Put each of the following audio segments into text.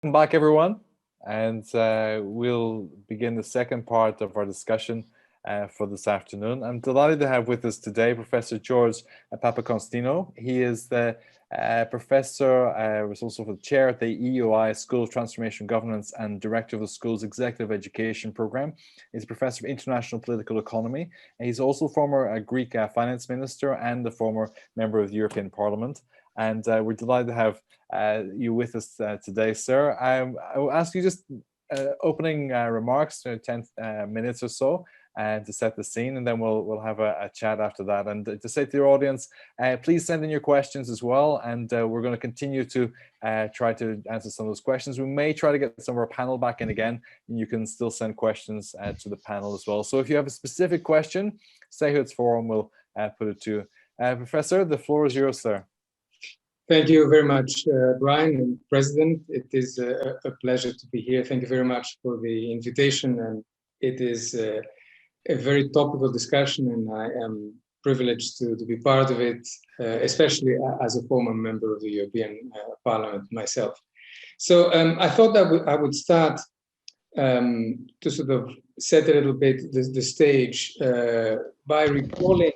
Welcome back, everyone, and we'll begin the second part of our discussion for this afternoon. I'm delighted to have with us today Professor George Constino. He is the professor, was also the chair at the EUI School of Transformation Governance and director of the school's executive education program. He's a professor of international political economy, and he's also former Greek finance minister and a former member of the European Parliament. And we're delighted to have you with us today, sir. I will ask you just opening remarks, 10 minutes or so, to set the scene, and then we'll have a chat after that. And to say to your audience, please send in your questions as well, and we're going to continue to try to answer some of those questions. We may try to get some of our panel back in again, and you can still send questions to the panel as well. So if you have a specific question, say who it's for, and we'll put it to Professor. The floor is yours, sir. Thank you very much, Brian and President. It is a pleasure to be here. Thank you very much for the invitation. And it is a very topical discussion, and I am privileged to be part of it, especially as a former member of the European Parliament myself. So I thought that I would start to sort of set a little bit the stage by recalling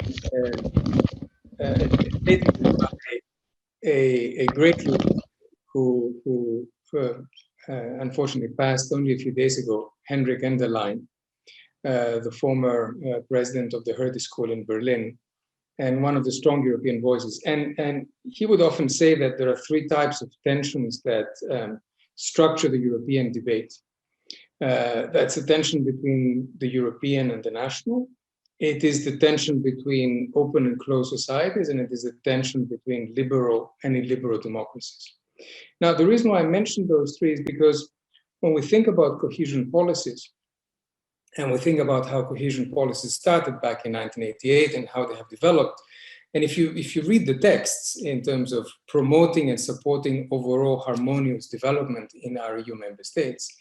a great leader who unfortunately passed only a few days ago, Henrik Enderlein, the former president of the Hertie School in Berlin, and one of the strong European voices. And he would often say that there are three types of tensions that structure the European debate. That's the tension between the European and the national. It is the tension between open and closed societies, and it is the tension between liberal and illiberal democracies. Now, the reason why I mentioned those three is because when we think about cohesion policies, and we think about how cohesion policies started back in 1988 and how they have developed, and if you read the texts in terms of promoting and supporting overall harmonious development in our EU member states,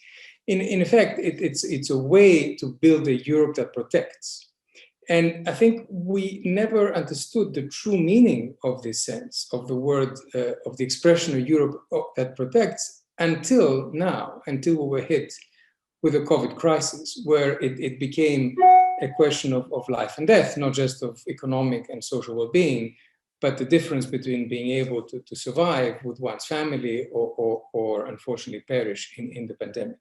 in effect, it's a way to build a Europe that protects. And I think we never understood the true meaning of this sense of the word, of the expression of Europe that protects until now, until we were hit with the COVID crisis, where it became a question of life and death, not just of economic and social well-being, but the difference between being able to survive with one's family or unfortunately perish in the pandemic.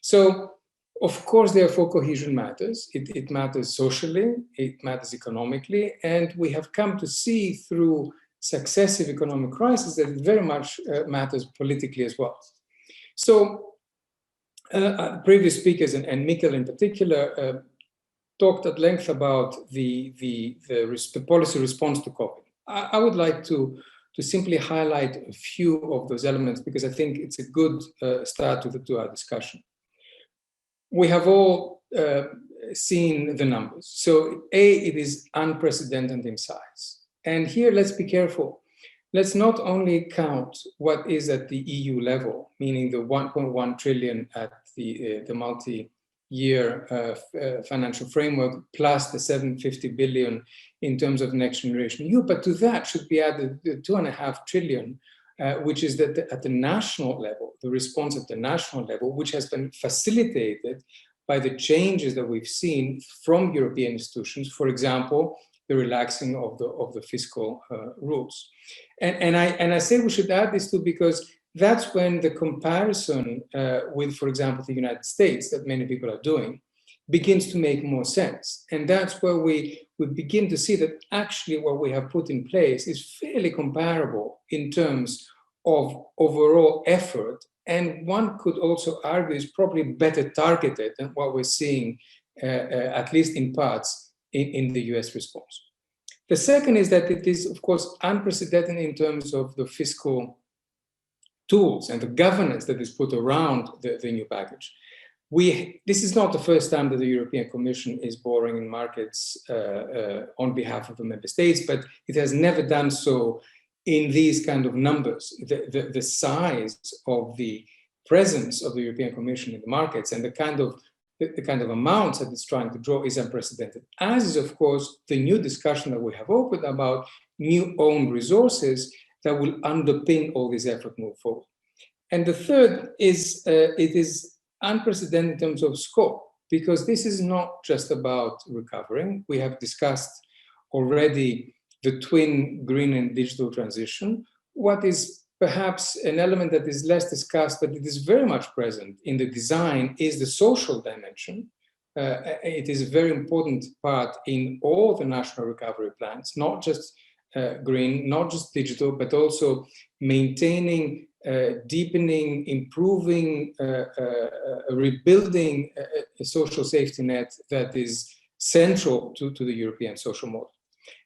So, of course, therefore, cohesion matters. It matters socially, it matters economically, and we have come to see through successive economic crises that it very much matters politically as well. So, previous speakers, and Mikkel in particular, talked at length about the policy response to COVID. I would like to simply highlight a few of those elements because I think it's a good start to our discussion. We have all seen the numbers. So it is unprecedented in size. And here, let's be careful. Let's not only count what is at the EU level, meaning the 1.1 trillion at the multi-year financial framework, plus the 750 billion in terms of next generation EU, but to that should be added the 2.5 trillion which is that at the national level, the response at the national level, which has been facilitated by the changes that we've seen from European institutions, for example, the relaxing of the fiscal rules. And I say we should add this too because that's when the comparison with, for example, the United States that many people are doing begins to make more sense. And that's where we begin to see that actually what we have put in place is fairly comparable in terms of overall effort. And one could also argue is probably better targeted than what we're seeing, at least in parts, in the US response. The second is that it is, of course, unprecedented in terms of the fiscal tools and the governance that is put around the new package. This is not the first time that the European Commission is borrowing in markets on behalf of the member states, but it has never done so in these kind of numbers. The size of the presence of the European Commission in the markets and the kind of amounts that it's trying to draw is unprecedented, as is, of course, the new discussion that we have opened about new owned resources that will underpin all this effort move forward. And the third is it is unprecedented in terms of scope, because this is not just about recovering. We have discussed already the twin green and digital transition. What is perhaps an element that is less discussed, but it is very much present in the design, is the social dimension. It is a very important part in all the national recovery plans, not just green, not just digital, but also maintaining, deepening, improving, rebuilding a social safety net that is central to the European social model.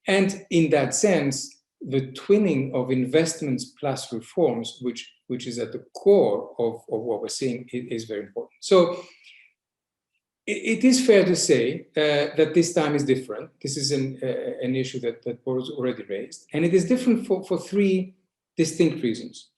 And in that sense, the twinning of investments plus reforms, which is at the core of what we're seeing, is very important. So it is fair to say that this time is different. This is an issue that was already raised. And it is different for three distinct reasons.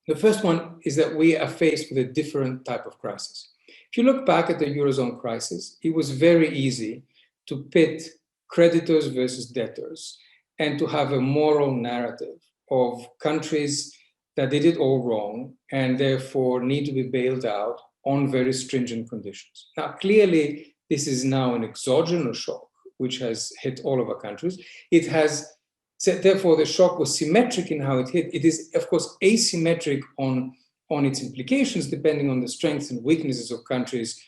The first one is that we are faced with a different type of crisis. If you look back at the Eurozone crisis, it was very easy to pit creditors versus debtors and to have a moral narrative of countries that did it all wrong and therefore need to be bailed out on very stringent conditions. Now, clearly, this is now an exogenous shock, which has hit all of our countries. It has, therefore, the shock was symmetric in how it hit. It is, of course, asymmetric on its implications, depending on the strengths and weaknesses of countries,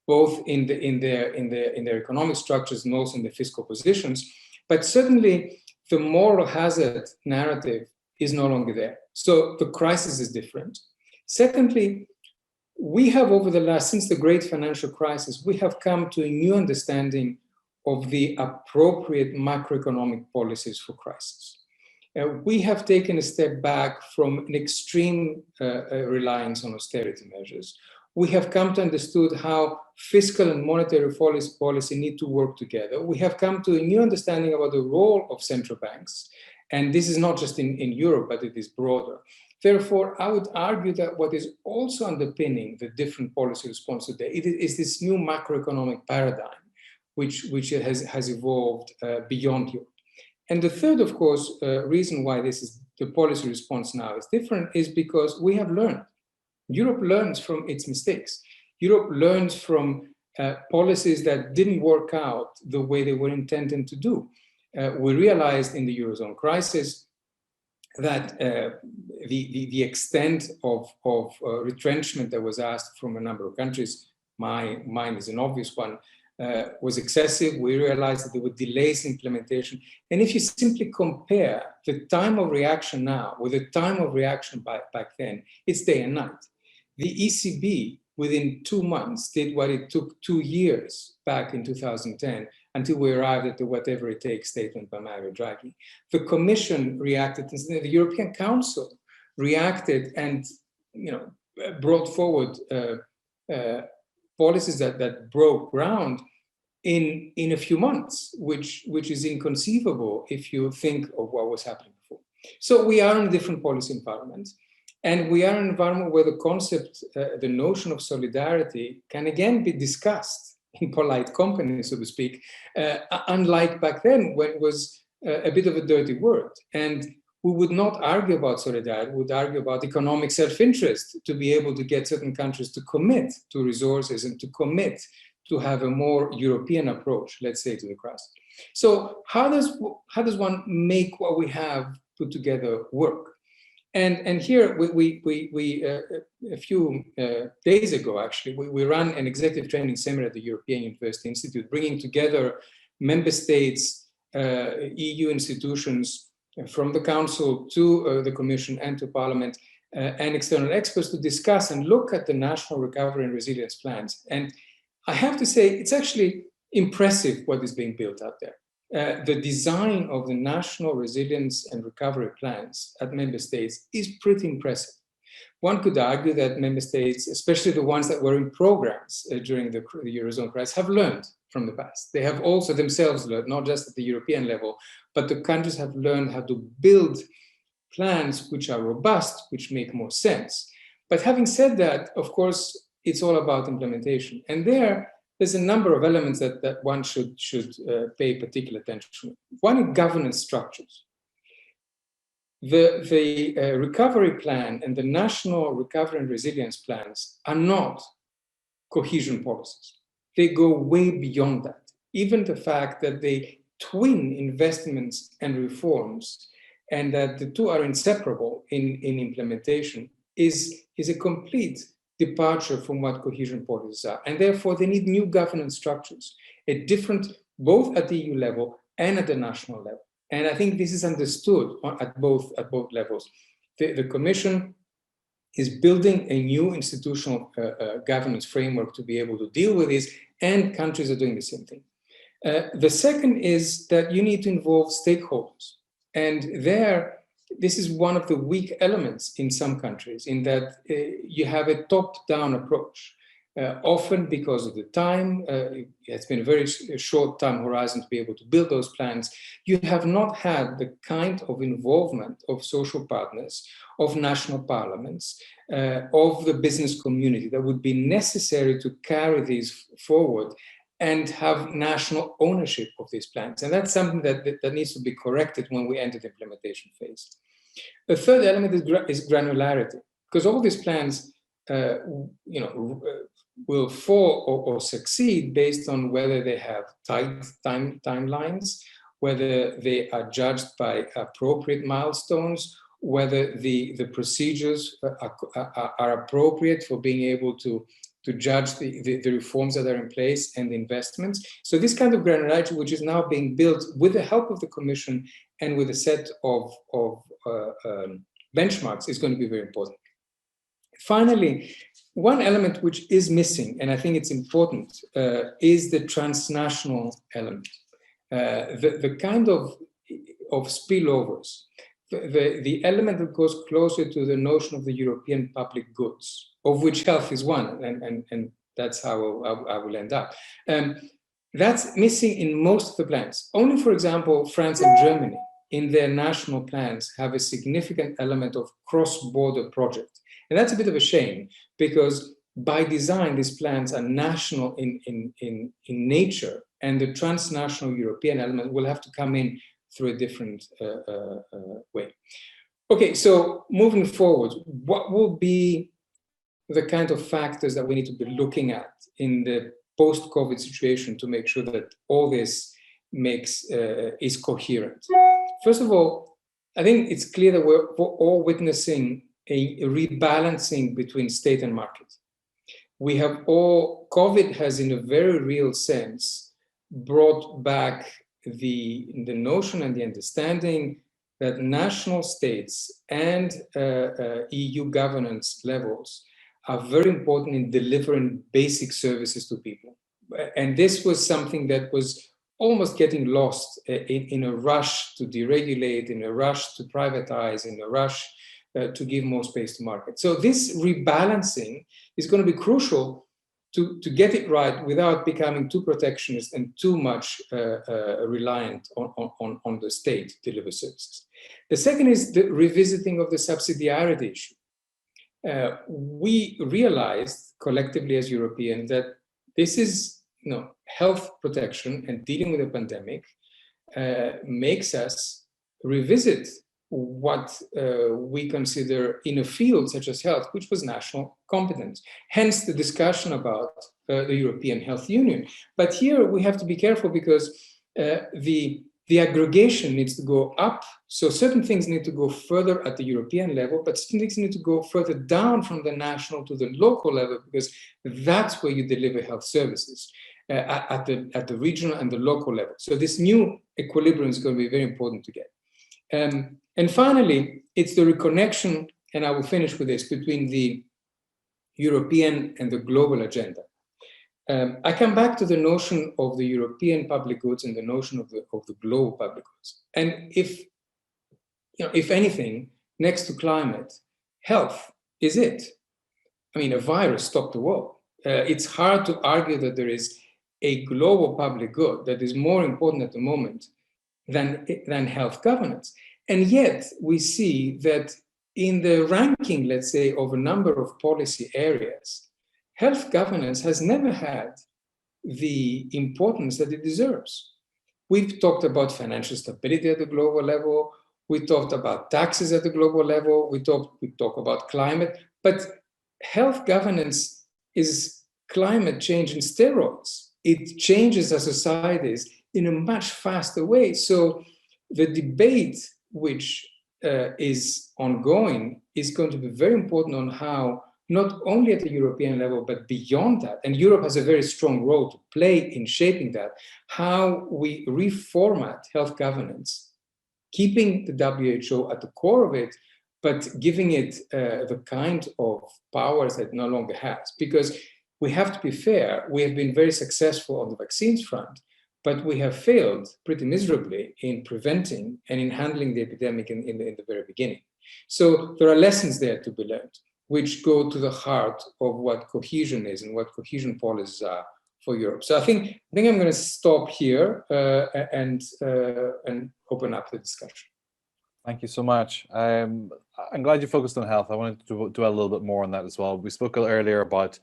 both in their economic structures and also in their fiscal positions. But certainly, the moral hazard narrative is no longer there. So the crisis is different. Secondly, we have since the great financial crisis, we have come to a new understanding of the appropriate macroeconomic policies for crisis. We have taken a step back from an extreme reliance on austerity measures. We have come to understand how fiscal and monetary policy need to work together. We have come to a new understanding about the role of central banks. And this is not just in Europe, but it is broader. Therefore, I would argue that what is also underpinning the different policy response today is this new macroeconomic paradigm, which has evolved beyond Europe. And the third, of course, reason why the policy response now is different is because we have learned. Europe learns from its mistakes. Europe learns from policies that didn't work out the way they were intended to do. We realized in the Eurozone crisis that the extent of retrenchment that was asked from a number of countries, mine is an obvious one, was excessive. We realized that there were delays in implementation. And if you simply compare the time of reaction now with the time of reaction back then, it's day and night. The ECB, within 2 months, did what it took 2 years back in 2010 until we arrived at the whatever it takes statement by Mario Draghi. The Commission reacted, the European Council reacted and brought forward policies that broke ground in a few months, which is inconceivable if you think of what was happening before. So we are in a different policy environment. And we are in an environment where the concept, the notion of solidarity can again be discussed in polite company, so to speak, unlike back then when it was a bit of a dirty word. And we would not argue about solidarity, we would argue about economic self-interest to be able to get certain countries to commit to resources and to commit to have a more European approach, let's say, to the crisis. So how does one make what we have put together work? And here, we a few days ago, actually, we ran an executive training seminar at the European University Institute, bringing together member states, EU institutions, from the Council to the Commission and to Parliament, and external experts to discuss and look at the national recovery and resilience plans. And I have to say, it's actually impressive what is being built out there. The design of the national resilience and recovery plans at member states is pretty impressive. One could argue that member states, especially the ones that were in programs during the Eurozone crisis, have learned from the past. They have also themselves learned, not just at the European level, but the countries have learned how to build plans which are robust, which make more sense. But having said that, of course, it's all about implementation. And there's a number of elements that one should pay particular attention to. One is governance structures. the recovery plan and the national recovery and resilience plans are not cohesion policies. They go way beyond that. Even the fact that they twin investments and reforms and that the two are inseparable in implementation is a complete departure from what cohesion policies are. And therefore, they need new governance structures, a different, both at the EU level and at the national level. And I think this is understood at both levels. The Commission is building a new institutional governance framework to be able to deal with this, and countries are doing the same thing. The second is that you need to involve stakeholders. And there, this is one of the weak elements in some countries, in that you have a top-down approach. Often because of the time, it's been a very short time horizon to be able to build those plans. You have not had the kind of involvement of social partners, of national parliaments, of the business community that would be necessary to carry these forward and have national ownership of these plans. And that's something that needs to be corrected when we enter the implementation phase. The third element is granularity, because all these plans will fall or succeed based on whether they have tight timelines, whether they are judged by appropriate milestones, whether the procedures are appropriate for being able to judge the reforms that are in place and the investments. So this kind of granularity, which is now being built with the help of the Commission and with a set of benchmarks, is going to be very important. Finally, one element which is missing, and I think it's important, is the transnational element. The kind of spillovers, the element that goes closer to the notion of the European public goods, of which health is one, and that's how I will end up. That's missing in most of the plans. Only, for example, France and Germany, in their national plans, have a significant element of cross-border projects. And that's a bit of a shame, because by design, these plans are national in nature, and the transnational European element will have to come in through a different way. Okay, so moving forward, what will be the kind of factors that we need to be looking at in the post-COVID situation to make sure that all this is coherent? First of all, I think it's clear that we're all witnessing a rebalancing between state and market. COVID has, in a very real sense, brought back the notion and the understanding that national states and EU governance levels are very important in delivering basic services to people. And this was something that was almost getting lost in a rush to deregulate, in a rush to privatize, in a rush to give more space to market. So this rebalancing is going to be crucial to get it right without becoming too protectionist and too much reliant on the state to deliver services. The second is the revisiting of the subsidiarity issue. We realized collectively as Europeans that this is, health protection and dealing with a pandemic makes us revisit what we consider in a field such as health, which was national competence. Hence the discussion about the European Health Union. But here we have to be careful, because the aggregation needs to go up. So certain things need to go further at the European level, but certain things need to go further down from the national to the local level, because that's where you deliver health services at the regional and the local level. So this new equilibrium is going to be very important to get. And finally, it's the reconnection, and I will finish with this, between the European and the global agenda. I come back to the notion of the European public goods and the notion of the global public goods. And if anything, next to climate, health is it. I mean, a virus stopped the world. It's hard to argue that there is a global public good that is more important at the moment than health governance. And yet we see that in the ranking, let's say, of a number of policy areas, health governance has never had the importance that it deserves. We've talked about financial stability at the global level. we talked about taxes at the global level, we talk about climate, but health governance is climate change in steroids. It changes our societies in a much faster way. So the debate which is ongoing is going to be very important on how, not only at the European level, but beyond that, and Europe has a very strong role to play in shaping that, how we reformat health governance, keeping the WHO at the core of it, but giving it the kind of powers that it no longer has. Because we have to be fair, we have been very successful on the vaccines front, but we have failed pretty miserably in preventing and in handling the epidemic in the very beginning. So there are lessons there to be learned, which go to the heart of what cohesion is and what cohesion policies are for Europe. So I think I'm going to stop here and open up the discussion. Thank you so much. I'm glad you focused on health. I wanted to dwell a little bit more on that as well. We spoke earlier about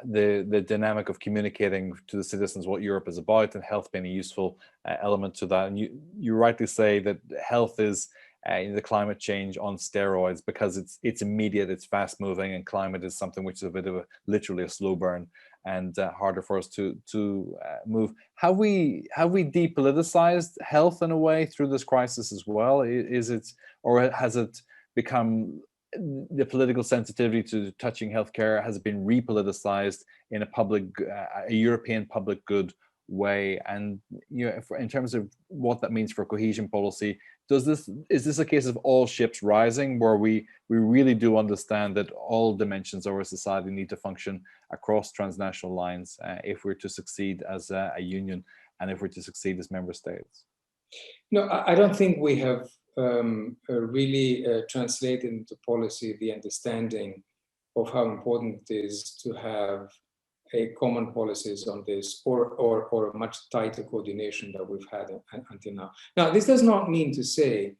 the dynamic of communicating to the citizens what Europe is about, and health being a useful element to that. And you rightly say that health is the climate change on steroids, because it's immediate, it's fast moving, and climate is something which is a bit of literally a slow burn and harder for us to move. Have we depoliticized health in a way through this crisis as well? Is it, or has it become, the political sensitivity to touching healthcare has been repoliticized in a European public good way? And in terms of what that means for cohesion policy, is this a case of all ships rising, where we really do understand that all dimensions of our society need to function across transnational lines if we're to succeed as a union and if we're to succeed as member states? No, I don't think we have really translated into policy the understanding of how important it is to have a common policies on this, or a much tighter coordination that we've had until now. Now, this does not mean to say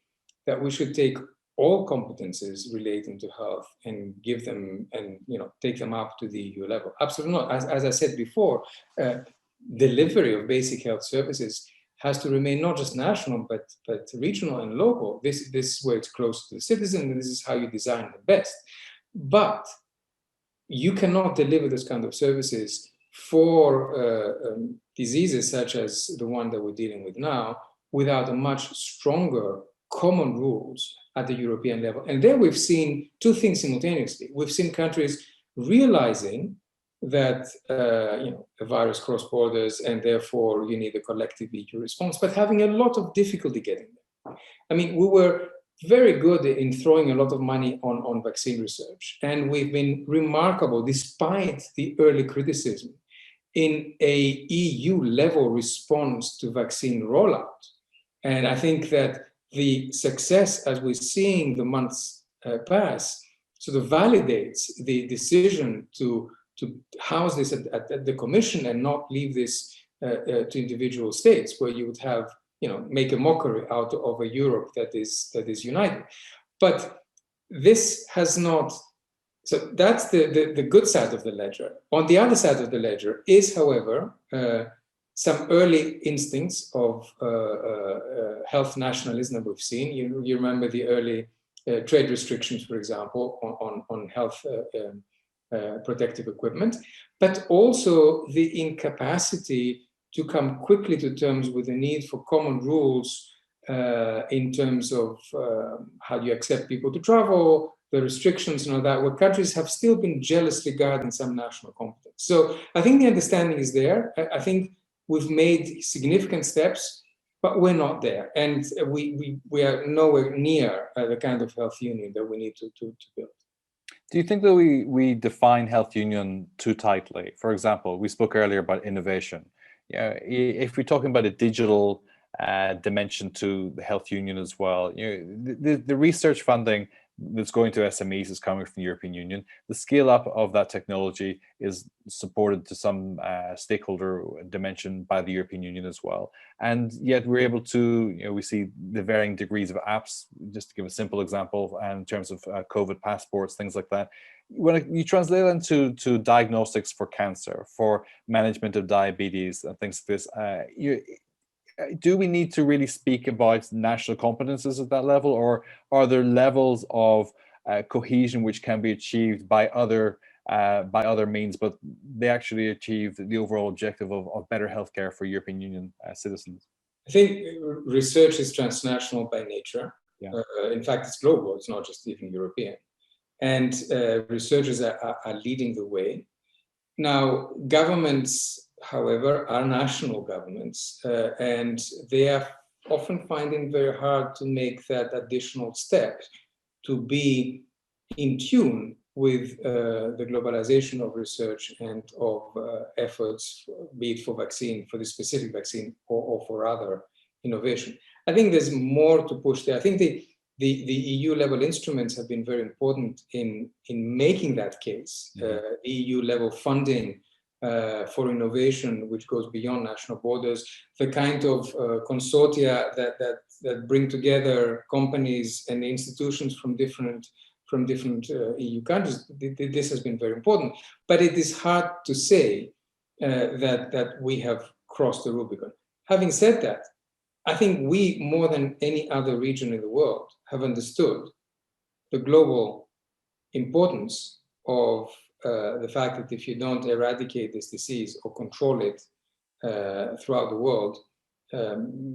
that we should take all competences relating to health and give them, and take them up to the EU level. Absolutely not. As I said before, delivery of basic health services has to remain not just national, but regional and local. This is where it's close to the citizen, and this is how you design the best. But you cannot deliver this kind of services for diseases such as the one that we're dealing with now without a much stronger common rules at the European level. And there we've seen two things simultaneously. We've seen countries realizing that a virus cross borders, and therefore you need a collective EU response, but having a lot of difficulty getting there. I mean, we were very good in throwing a lot of money on vaccine research, and we've been remarkable, despite the early criticism, in a EU level response to vaccine rollout. And I think that the success, as we're seeing the months pass, sort of validates the decision to house this at the Commission and not leave this to individual states, where you would have, make a mockery out of a Europe that is united. But this has not. So that's the good side of the ledger. On the other side of the ledger is, however, some early instincts of health nationalism that we've seen. You remember the early trade restrictions, for example, on health protective equipment, but also the incapacity to come quickly to terms with the need for common rules in terms of how do you accept people to travel, the restrictions and all that, where countries have still been jealously guarding some national competence. So I think the understanding is there. I think we've made significant steps, but we're not there. And we are nowhere near the kind of health union that we need to build. Do you think that we define health union too tightly? For example, we spoke earlier about innovation. If we're talking about a digital dimension to the health union as well, the research funding that's going to SMEs is coming from the European Union. The scale up of that technology is supported to some stakeholder dimension by the European Union as well. And yet we're able to, we see the varying degrees of apps, just to give a simple example, in terms of COVID passports, things like that. When you translate that into diagnostics for cancer, for management of diabetes and things like this, do we need to really speak about national competences at that level, or are there levels of cohesion which can be achieved by other means, but they actually achieve the overall objective of better healthcare for European Union citizens? I think research is transnational by nature. Yeah. In fact, it's global. It's not just even European. And researchers are leading the way. Now, governments, however, are national governments, and they are often finding very hard to make that additional step to be in tune with the globalization of research and of efforts, be it for vaccine, for the specific vaccine, or for other innovation. I think there's more to push there. I think the EU level instruments have been very important in making that case. The EU level funding for innovation, which goes beyond national borders, the kind of consortia that bring together companies and institutions from different EU countries. This has been very important, but it is hard to say that we have crossed the Rubicon. Having said that, I think we, more than any other region in the world, have understood the global importance of the fact that if you don't eradicate this disease or control it throughout the world,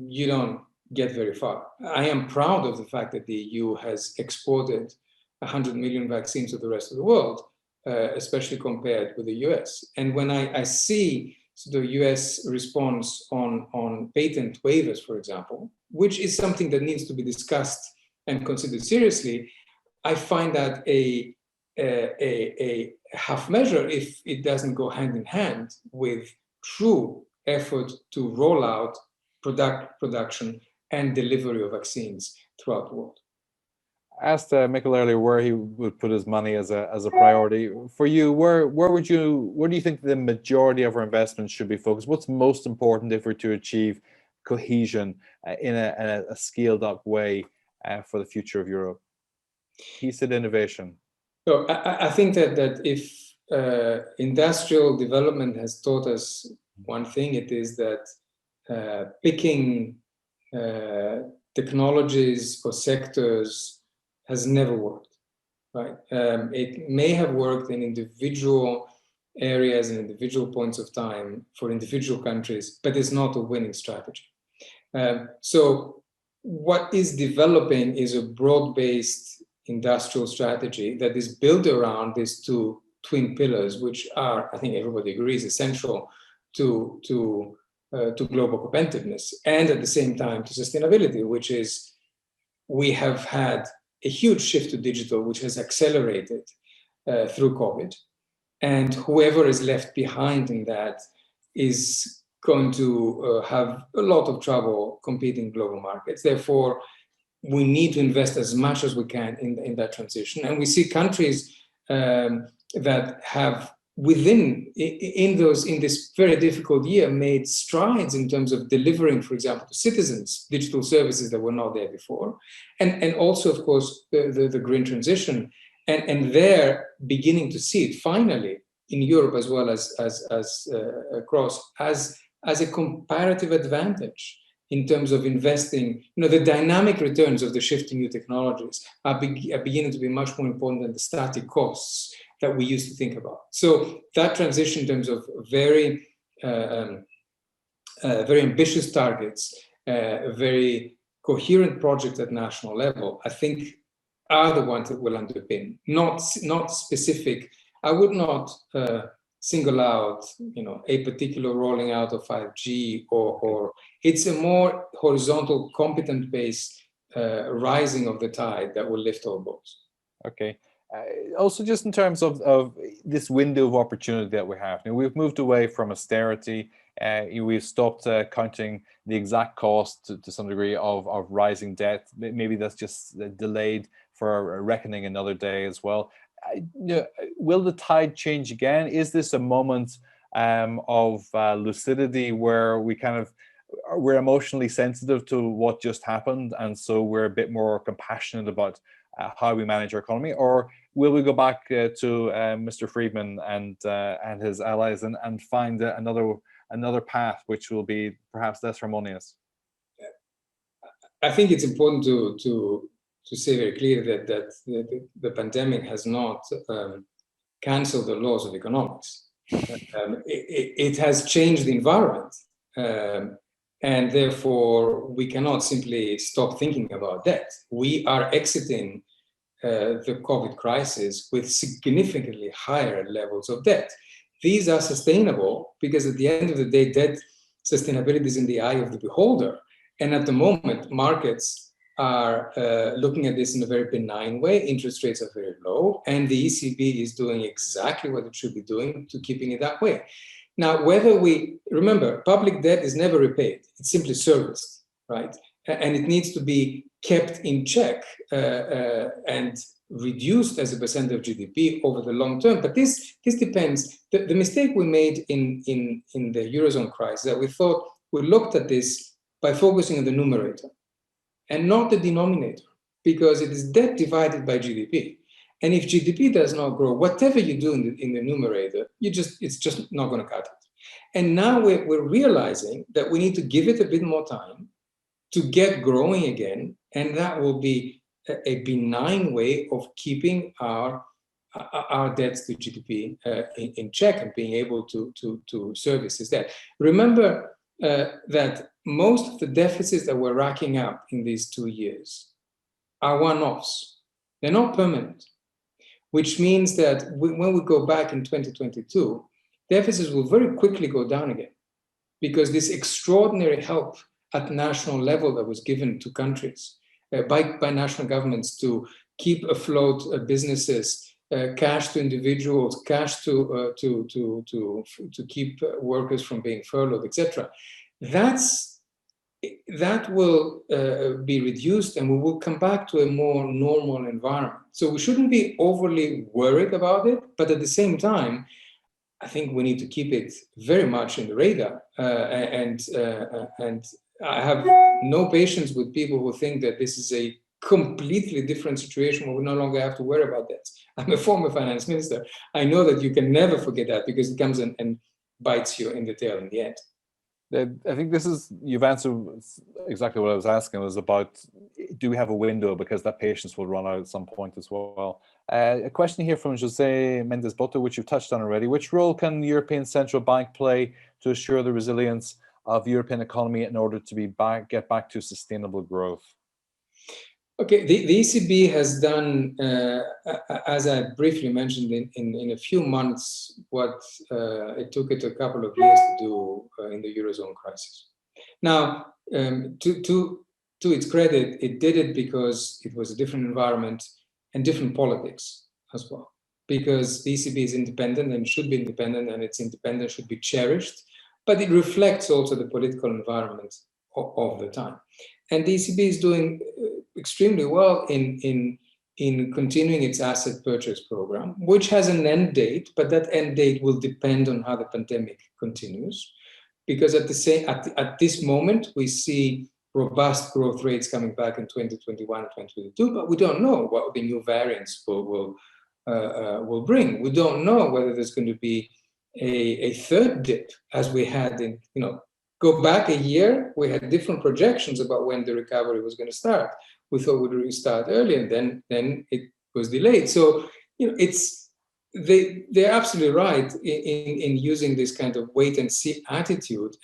you don't get very far. I am proud of the fact that the EU has exported 100 million vaccines to the rest of the world, especially compared with the US. And when I see the US response on patent waivers, for example, which is something that needs to be discussed and considered seriously, I find that a half measure if it doesn't go hand in hand with true effort to roll out production and delivery of vaccines throughout the world. I asked Mikkel earlier where he would put his money as a priority. For you, where do you think the majority of our investments should be focused? What's most important if we're to achieve cohesion in a scaled up way for the future of Europe? He said innovation. So I think that if industrial development has taught us one thing, it is that picking technologies or sectors has never worked, right? It may have worked in individual areas and individual points of time for individual countries, but it's not a winning strategy. So what is developing is a broad-based industrial strategy that is built around these two twin pillars, which are, I think everybody agrees, essential to global competitiveness and at the same time to sustainability, which is we have had a huge shift to digital, which has accelerated through COVID. And whoever is left behind in that is going to have a lot of trouble competing in global markets. Therefore, we need to invest as much as we can in that transition. And we see countries that have in this very difficult year made strides in terms of delivering, for example, to citizens, digital services that were not there before. And also, of course, the green transition. And they're beginning to see it finally in Europe as well as across as a comparative advantage in terms of investing. The dynamic returns of the shift to new technologies are beginning to be much more important than the static costs that we used to think about. So that transition in terms of very ambitious targets, a very coherent project at national level, I think are the ones that will underpin, not specific. I would not single out, a particular rolling out of 5G or it's a more horizontal, competent-based rising of the tide that will lift all boats. Okay. Also, just in terms of this window of opportunity that we have, we've moved away from austerity. We've stopped counting the exact cost to some degree of rising debt. Maybe that's just delayed for a reckoning another day as well. Will the tide change again? Is this a moment of lucidity where we're emotionally sensitive to what just happened, and so we're a bit more compassionate about how we manage our economy? Or will we go back to Mr. Friedman and his allies and find another path which will be perhaps less harmonious? I think it's important to say very clearly that the pandemic has not canceled the laws of economics. It has changed the environment, and therefore we cannot simply stop thinking about debt. We are exiting the COVID crisis with significantly higher levels of debt. These are sustainable because at the end of the day, debt sustainability is in the eye of the beholder. And at the moment, markets are looking at this in a very benign way. Interest rates are very low, and the ECB is doing exactly what it should be doing to keeping it that way. Now, whether we remember, public debt is never repaid; it's simply serviced, right? And it needs to be kept in check and reduced as a percent of GDP over the long term. But this depends. The mistake we made in the Eurozone crisis that we thought we looked at this by focusing on the numerator and not the denominator, because it is debt divided by GDP. And if GDP does not grow, whatever you do in the numerator, it's just not going to cut it. And now we're realizing that we need to give it a bit more time to get growing again, and that will be a benign way of keeping our debts to GDP in check and being able to service this debt. Remember that most of the deficits that we're racking up in these 2 years are one-offs. They're not permanent, which means that when we go back in 2022, deficits will very quickly go down again, because this extraordinary help at national level that was given to countries by national governments to keep afloat businesses, cash to individuals, cash to keep workers from being furloughed, etc. That will be reduced, and we will come back to a more normal environment. So we shouldn't be overly worried about it, but at the same time, I think we need to keep it very much in the radar. And I have no patience with people who think that this is a completely different situation where we no longer have to worry about that. I'm a former finance minister. I know that you can never forget that, because it comes and bites you in the tail in the end. I think you've answered exactly what I was asking. It was about, do we have a window, because that patience will run out at some point as well. A question here from Jose Mendes Boto, which you've touched on already. Which role can the European Central Bank play to assure the resilience of the European economy in order to get back to sustainable growth? Okay, the ECB has done, as I briefly mentioned, in a few months, what it took it a couple of years to do in the Eurozone crisis. Now, to its credit, it did it because it was a different environment and different politics as well. Because the ECB is independent and should be independent, and its independence should be cherished, but it reflects also the political environment of the time. And the ECB is doing extremely well in continuing its asset purchase program, which has an end date, but that end date will depend on how the pandemic continues. Because at this moment, we see robust growth rates coming back in 2021 and 2022, but we don't know what the new variants will bring. We don't know whether there's going to be a third dip, as we had in, go back a year, we had different projections about when the recovery was going to start. We thought it would restart early, and then it was delayed. So, they're absolutely right in using this kind of wait and see attitude.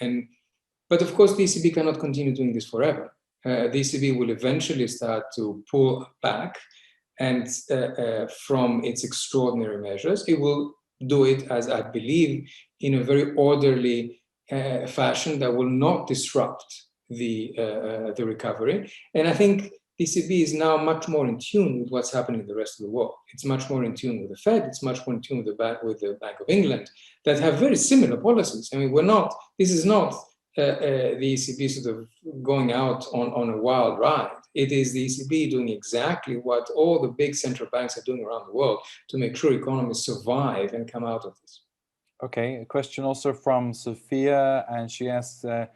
But of course, the ECB cannot continue doing this forever. The ECB will eventually start to pull back and from its extraordinary measures. It will do it, as I believe, in a very orderly fashion that will not disrupt the recovery. And I think ECB is now much more in tune with what's happening in the rest of the world. It's much more in tune with the Fed. It's much more in tune with the Bank of England, that have very similar policies. I mean, this is not the ECB sort of going out on a wild ride. It is the ECB doing exactly what all the big central banks are doing around the world to make sure economies survive and come out of this. Okay, a question also from Sophia, and she asks, the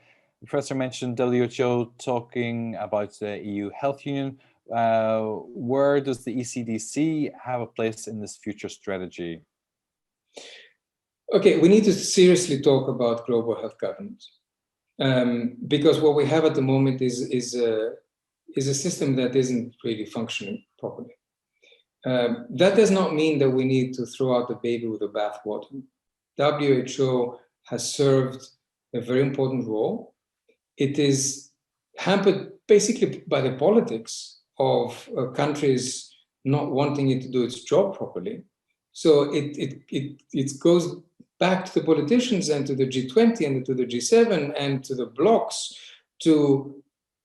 professor mentioned WHO talking about the EU Health Union. Where does the ECDC have a place in this future strategy? Okay, we need to seriously talk about global health governance. Because what we have at the moment is is a system that isn't really functioning properly. That does not mean that we need to throw out the baby with the bathwater. WHO has served a very important role. It is hampered basically by the politics of countries not wanting it to do its job properly. So it goes back to the politicians and to the G20 and to the G7 and to the blocs to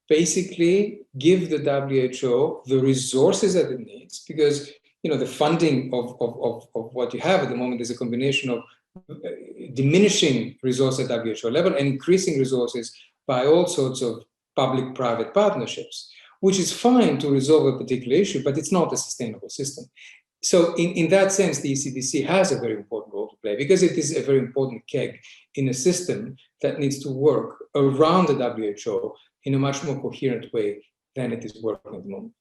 basically give the WHO the resources that it needs, because the funding of what you have at the moment is a combination of diminishing resources at WHO level and increasing resources by all sorts of public-private partnerships, which is fine to resolve a particular issue, but it's not a sustainable system. So in that sense, the ECDC has a very important role to play, because it is a very important keg in a system that needs to work around the WHO in a much more coherent way than it is working at the moment.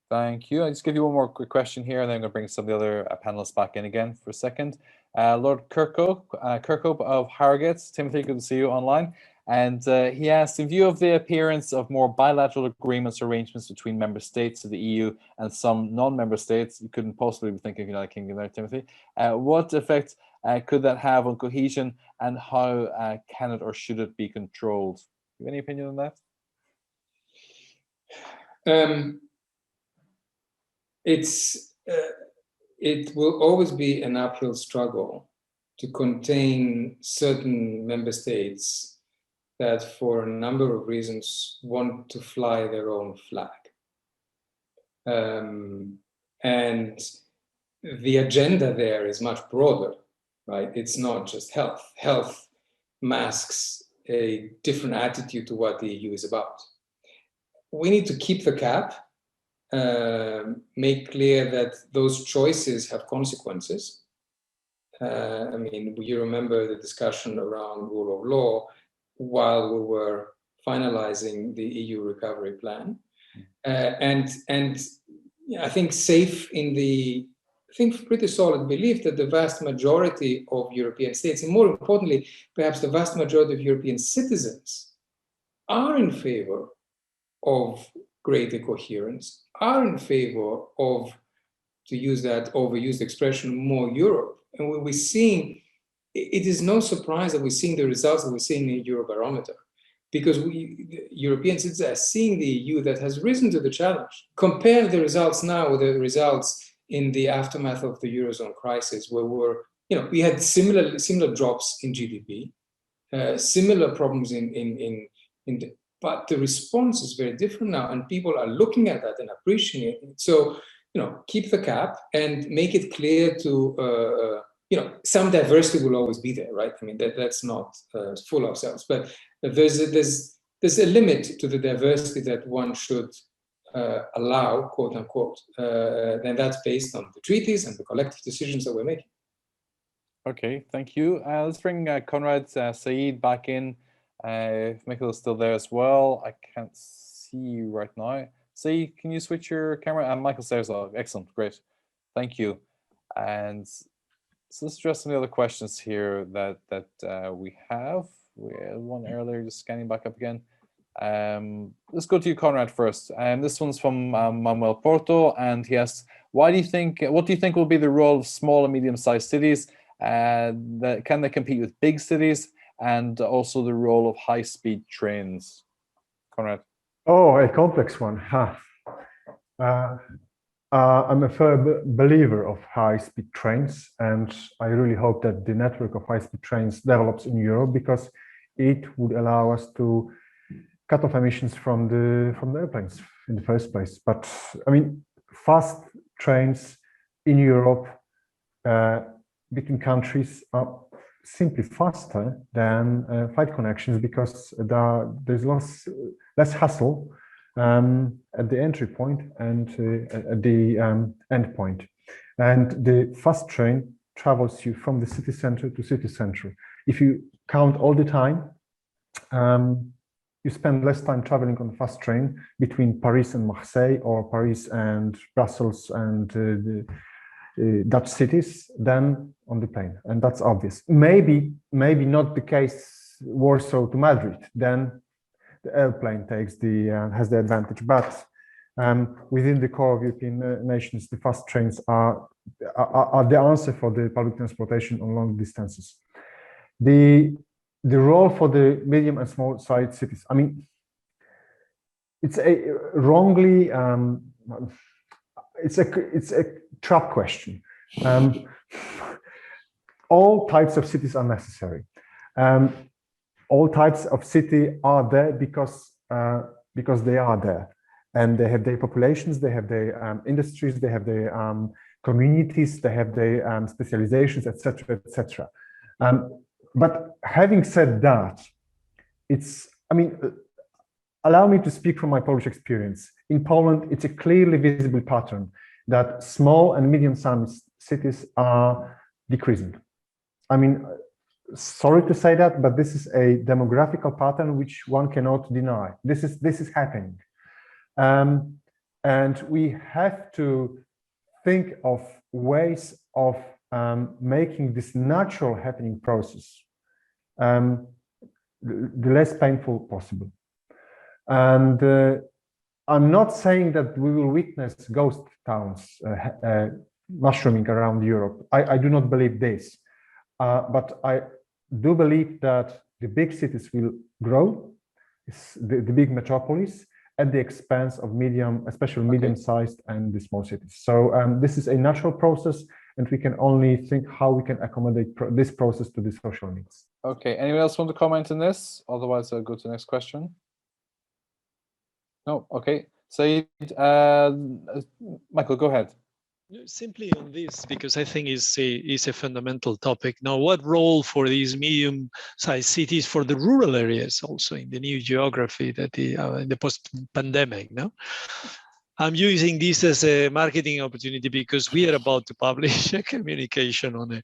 Thank you. I'll just give you one more quick question here, and then I'm going to bring some of the other panelists back in again for a second. Lord Kirkhope of Harrogate. Timothy, good to see you online. And he asked, in view of the appearance of more bilateral agreements or arrangements between member states of the EU and some non-member states, you couldn't possibly be thinking of the United Kingdom there, Timothy. What effect could that have on cohesion, and how can it or should it be controlled? Do you have any opinion on that? It will always be an uphill struggle to contain certain member states that, for a number of reasons, want to fly their own flag. And the agenda there is much broader, right? It's not just health. Health masks a different attitude to what the EU is about. We need to keep the cap, make clear that those choices have consequences. You remember the discussion around rule of law while we were finalizing the EU recovery plan. And I think pretty solid belief that the vast majority of European states, and more importantly, perhaps the vast majority of European citizens, are in favor of greater coherence, are in favor of, to use that overused expression, more Europe. And we're seeing, it is no surprise that we're seeing the results that we're seeing in the Eurobarometer, because European citizens are seeing the EU that has risen to the challenge. Compare the results now with the results in the aftermath of the Eurozone crisis, where we had similar drops in GDP, similar problems but the response is very different now, and people are looking at that and appreciating it. So, keep the cap and make it clear to, some diversity will always be there, right? That's not fool ourselves, but there's a limit to the diversity that one should allow, quote unquote, and that's based on the treaties and the collective decisions that we're making. Okay, thank you. Let's bring Conrad Said back in. If Michael is still there as well. I can't see you right now. Said, can you switch your camera? And Michael Sayers, excellent, great, thank you. And so let's address some of the other questions here that we have. We had one earlier, just scanning back up again. Let's go to you, Conrad, first. And this one's from Manuel Porto, and he asks, what do you think will be the role of small and medium-sized cities? Can they compete with big cities? And also the role of high-speed trains. Conrad. Oh, a complex one. I'm a firm believer of high-speed trains, and I really hope that the network of high-speed trains develops in Europe, because it would allow us to cut off emissions from the airplanes in the first place. But fast trains in Europe between countries are simply faster than flight connections, because there's less hassle at the entry point and at the end point. And the fast train travels you from the city center to city center. If you count all the time, you spend less time traveling on the fast train between Paris and Marseille, or Paris and Brussels and the Dutch cities than on the plane, and that's obvious. Maybe not the case Warsaw to Madrid. Then the airplane has the advantage. But Within the core of European nations, the fast trains are the answer for the public transportation on long distances. The role for the medium and small sized cities, I mean, it's a wrongly, it's a trap question. All types of cities are necessary. All types of city are there because they are there, and they have their populations, they have their industries, they have their communities, they have their specializations, etc., etc. But having said that, allow me to speak from my Polish experience. In Poland, it's a clearly visible pattern that small and medium-sized cities are decreasing. I mean, sorry to say that, but this is a demographical pattern which one cannot deny. This is happening. And we have to think of ways of making this natural happening process the less painful possible. And I'm not saying that we will witness ghost towns mushrooming around Europe. I do not believe this. But I do believe that the big cities will grow, the big metropolis, at the expense of especially medium-sized and the small cities. So this is a natural process, and we can only think how we can accommodate this process to the social needs. Okay, anyone else want to comment on this? Otherwise, I'll go to the next question. No, okay. Said, Michael, go ahead. Simply on this, because I think it's a fundamental topic. Now, what role for these medium-sized cities for the rural areas also in the new geography that in the post-pandemic, no? I'm using this as a marketing opportunity because we are about to publish a communication on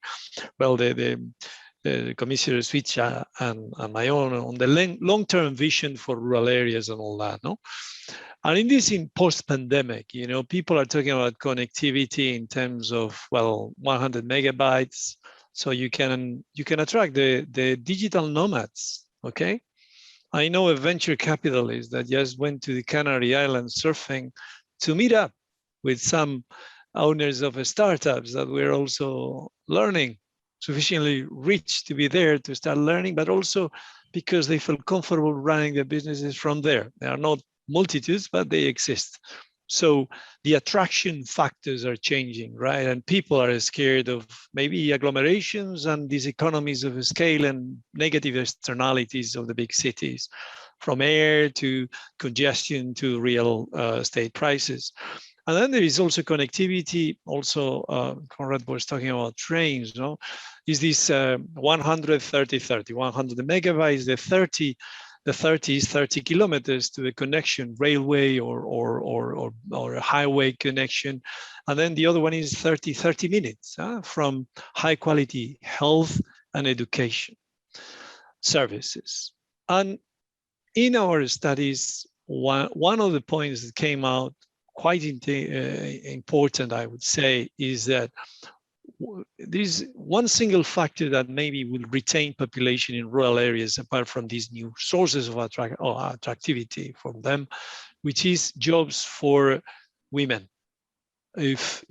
the Commissioner Switch and my own on the long-term vision for rural areas and all that, no? And in this post-pandemic, people are talking about connectivity in terms of 100 megabytes, so you can attract the digital nomads. Okay, I know a venture capitalist that just went to the Canary Islands surfing to meet up with some owners of startups that were also learning, sufficiently rich to be there to start learning, but also because they feel comfortable running their businesses from there. They are not multitudes, but they exist. So the attraction factors are changing, right? And people are scared of maybe agglomerations and these economies of scale and negative externalities of the big cities, from air to congestion to real estate prices. And then there is also connectivity. Also, Conrad was talking about trains, no? Is this 130-30, 100 megabytes, the 30 is 30 kilometers to the connection, railway or a highway connection. And then the other one is 30 minutes from high quality health and education services. And in our studies, one of the points that came out quite important, I would say, is that there's one single factor that maybe will retain population in rural areas apart from these new sources of attractivity for them, which is jobs for women. If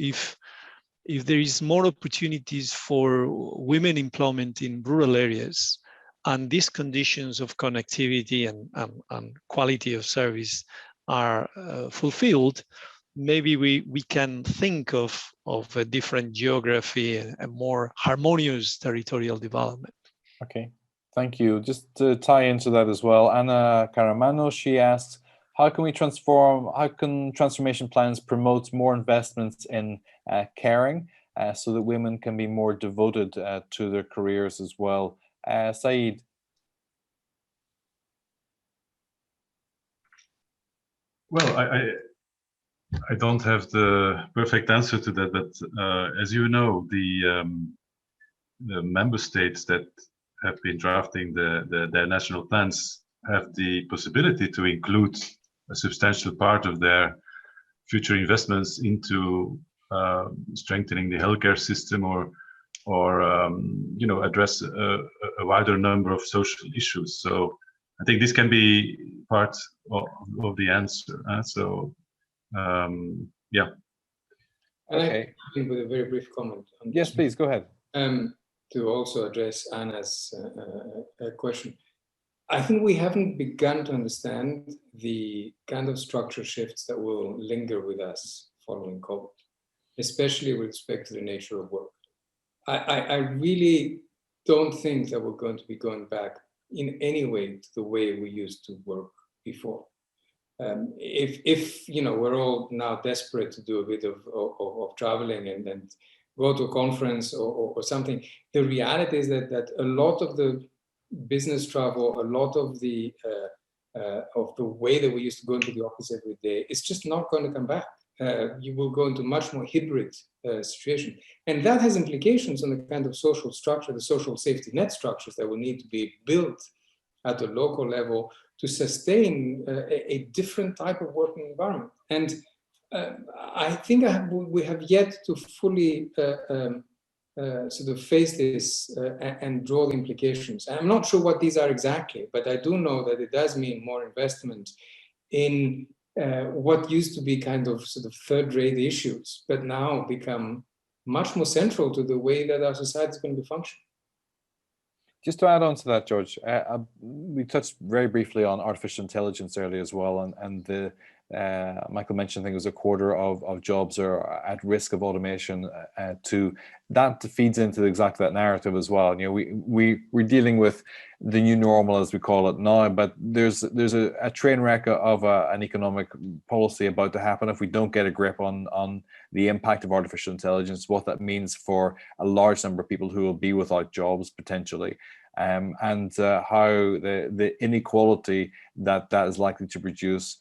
there is more opportunities for women employment in rural areas and these conditions of connectivity and quality of service are fulfilled, maybe we can think of a different geography and a more harmonious territorial development. Okay, thank you. Just to tie into that as well, Anna Caramano, she asks, how can transformation plans promote more investments in caring so that women can be more devoted to their careers as well? Said. Well, I don't have the perfect answer to that, but as you know, the member states that have been drafting their national plans have the possibility to include a substantial part of their future investments into strengthening the healthcare system or address a wider number of social issues. So I think this can be part of the answer. So Yeah. And Okay. I think with a very brief comment. On Yes, please go ahead. To also address Anna's question. I think we haven't begun to understand the kind of structure shifts that will linger with us following COVID, especially with respect to the nature of work. I really don't think that we're going to be going back in any way to the way we used to work before. If you know, we're all now desperate to do a bit of traveling and go to a conference or something, the reality is that a lot of the business travel, a lot of the way that we used to go into the office every day, is just not going to come back. You will go into much more hybrid situation. And that has implications on the kind of social structure, the social safety net structures that will need to be built at a local level to sustain a different type of working environment. And I think we have yet to fully sort of face this and draw the implications. I'm not sure what these are exactly, but I do know that it does mean more investment in what used to be kind of sort of third-rate issues, but now become much more central to the way that our society is going to be functioning. Just to add on to that, George, we touched very briefly on artificial intelligence earlier as well, and the Michael mentioned, I think it was a quarter of jobs are at risk of automation. That feeds into exactly that narrative as well. You know, we're dealing with the new normal, as we call it now, but there's a train wreck of an economic policy about to happen if we don't get a grip on the impact of artificial intelligence, what that means for a large number of people who will be without jobs potentially, and how the inequality that is likely to produce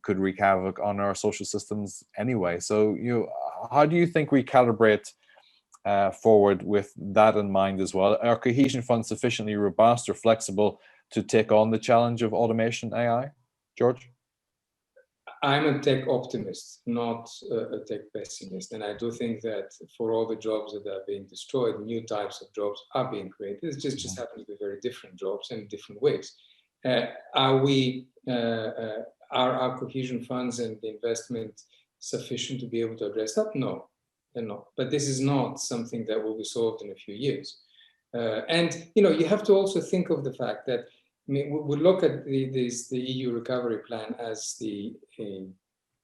could wreak havoc on our social systems anyway. So, you know, how do you think we calibrate forward with that in mind as well? Are cohesion funds sufficiently robust or flexible to take on the challenge of automation AI? George? I'm a tech optimist, not a tech pessimist. And I do think that for all the jobs that are being destroyed, new types of jobs are being created. It just happen to be very different jobs in different ways. Are our cohesion funds and the investment sufficient to be able to address that? No, they're not. But this is not something that will be solved in a few years. And you know, you have to also think of the fact that, I mean, we look at the EU recovery plan as the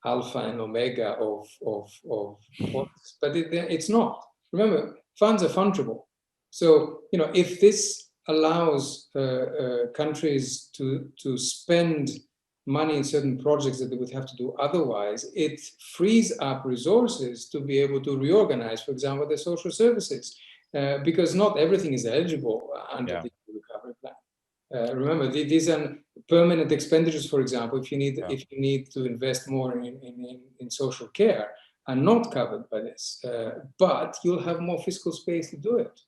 alpha and omega of funds, but it's not. Remember, funds are fungible. So you know, if this allows countries to spend money in certain projects that they would have to do otherwise, it frees up resources to be able to reorganize, for example, their social services, because not everything is eligible under the recovery plan. Remember, these are permanent expenditures, for example, if you need to invest more in social care, are not covered by this, but you'll have more fiscal space to do it.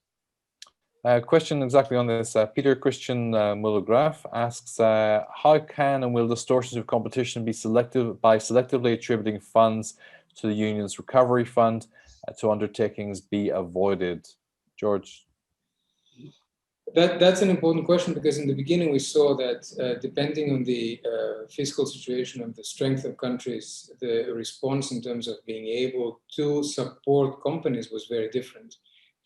Question exactly on this. Peter Christian Mullergraf asks, how can and will distortions of competition be selectively attributing funds to the union's recovery fund to undertakings be avoided? George? That's an important question, because in the beginning we saw that depending on the fiscal situation and the strength of countries, the response in terms of being able to support companies was very different.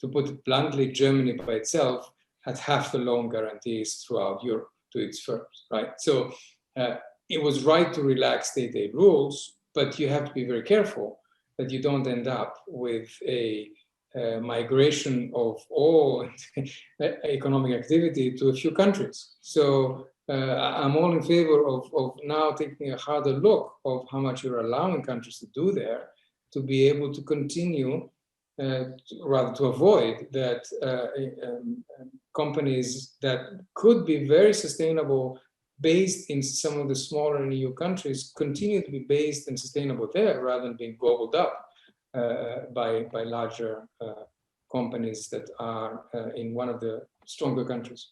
To put it bluntly, Germany by itself had half the loan guarantees throughout Europe to its firms, right? So it was right to relax state aid rules, but you have to be very careful that you don't end up with a migration of all economic activity to a few countries. So I'm all in favor of now taking a harder look of how much you're allowing countries to do there, to be able to continue rather to avoid that companies that could be very sustainable based in some of the smaller EU countries continue to be based and sustainable there rather than being gobbled up by larger companies that are in one of the stronger countries.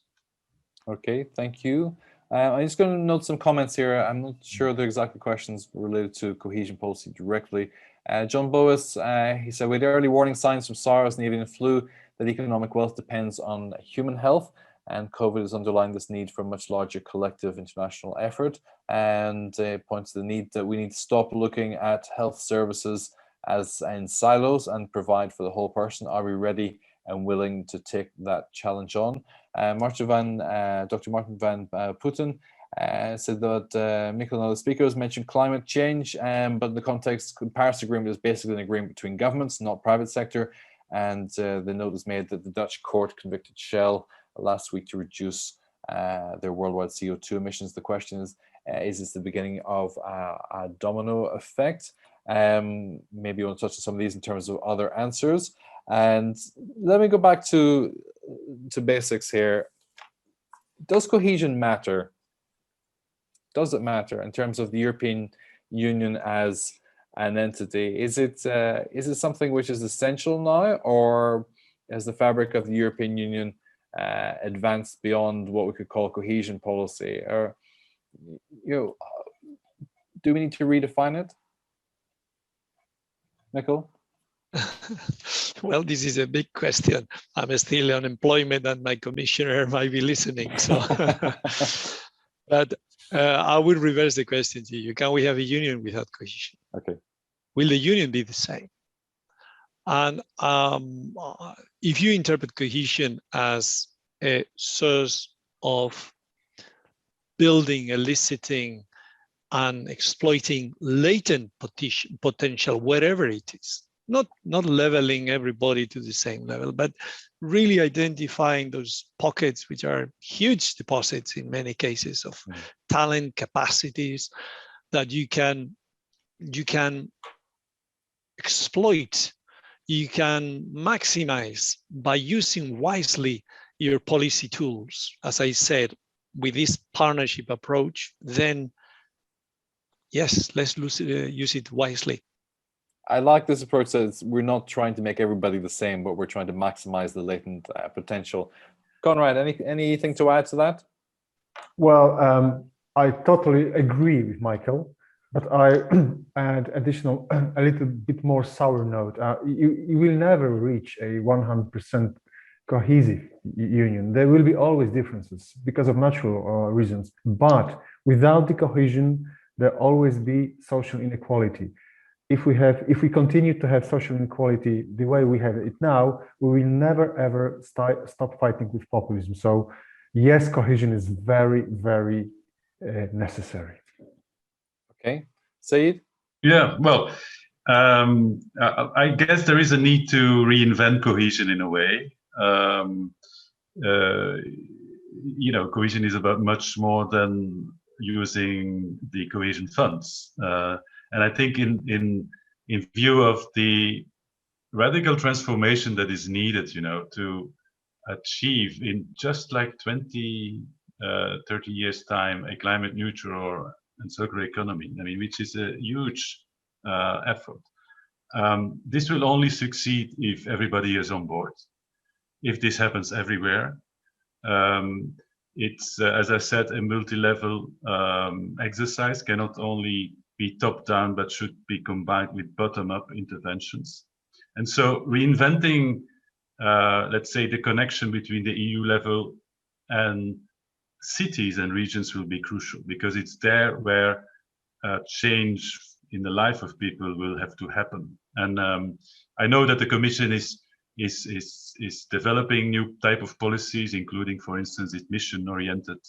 Okay, thank you. I'm just going to note some comments here. I'm not sure the exact questions related to cohesion policy directly. John Boas, he said, with early warning signs from SARS and avian flu that economic wealth depends on human health, and COVID has underlined this need for a much larger collective international effort, and points to the need that we need to stop looking at health services as in silos and provide for the whole person. Are we ready and willing to take that challenge on? Dr. Martin van Putten said that Mikkel and other speakers mentioned climate change, but in the context, the Paris Agreement is basically an agreement between governments, not private sector. And the note was made that the Dutch court convicted Shell last week to reduce their worldwide CO2 emissions. The question is this the beginning of a domino effect? Maybe you want to touch on some of these in terms of other answers. And let me go back to basics here. Does cohesion matter? Does it matter in terms of the European Union as an entity? Is it something which is essential now, or has the fabric of the European Union advanced beyond what we could call cohesion policy? Or, do we need to redefine it? Mikkel? Well, this is a big question. I'm still on unemployment and my commissioner might be listening. So, but I will reverse the question to you. Can we have a union without cohesion? Okay. Will the union be the same? And if you interpret cohesion as a source of building, eliciting, and exploiting latent potential wherever it is, not leveling everybody to the same level, but really identifying those pockets which are huge deposits in many cases of talent, capacities that you can exploit, you can maximize by using wisely your policy tools. As I said, with this partnership approach, then yes, let's use it wisely. I like this approach that we're not trying to make everybody the same, but we're trying to maximize the latent potential. Conrad, anything to add to that? Well, I totally agree with Michael, but I add additional, a little bit more sour note. You will never reach a 100% cohesive union. There will be always differences because of natural reasons, but without the cohesion, there always be social inequality. If we continue to have social inequality the way we have it now, we will never ever stop fighting with populism. So yes, cohesion is very, very necessary. Okay, Saeed? Yeah, well, I guess there is a need to reinvent cohesion in a way. Cohesion is about much more than using the cohesion funds. And I think in view of the radical transformation that is needed, to achieve in just like 20, 30 years time, a climate neutral and circular economy, which is a huge effort. This will only succeed if everybody is on board. If this happens everywhere, it's, as I said, a multi-level exercise, cannot only be top-down, but should be combined with bottom-up interventions. And so reinventing, let's say, the connection between the EU level and cities and regions will be crucial, because it's there where change in the life of people will have to happen. And I know that the Commission is developing new type of policies, including, for instance, mission-oriented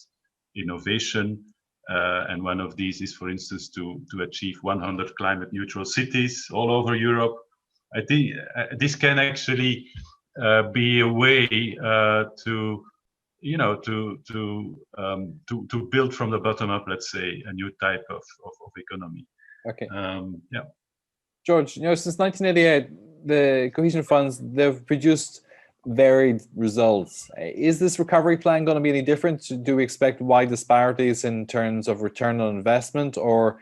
innovation. And one of these is, for instance, to achieve 100 climate neutral cities all over Europe. I think this can actually be a way to build from the bottom up, let's say, a new type of economy. Okay. Yeah. George, since 1988, the cohesion funds, they've produced varied results. Is this recovery plan going to be any different? Do we expect wide disparities in terms of return on investment, or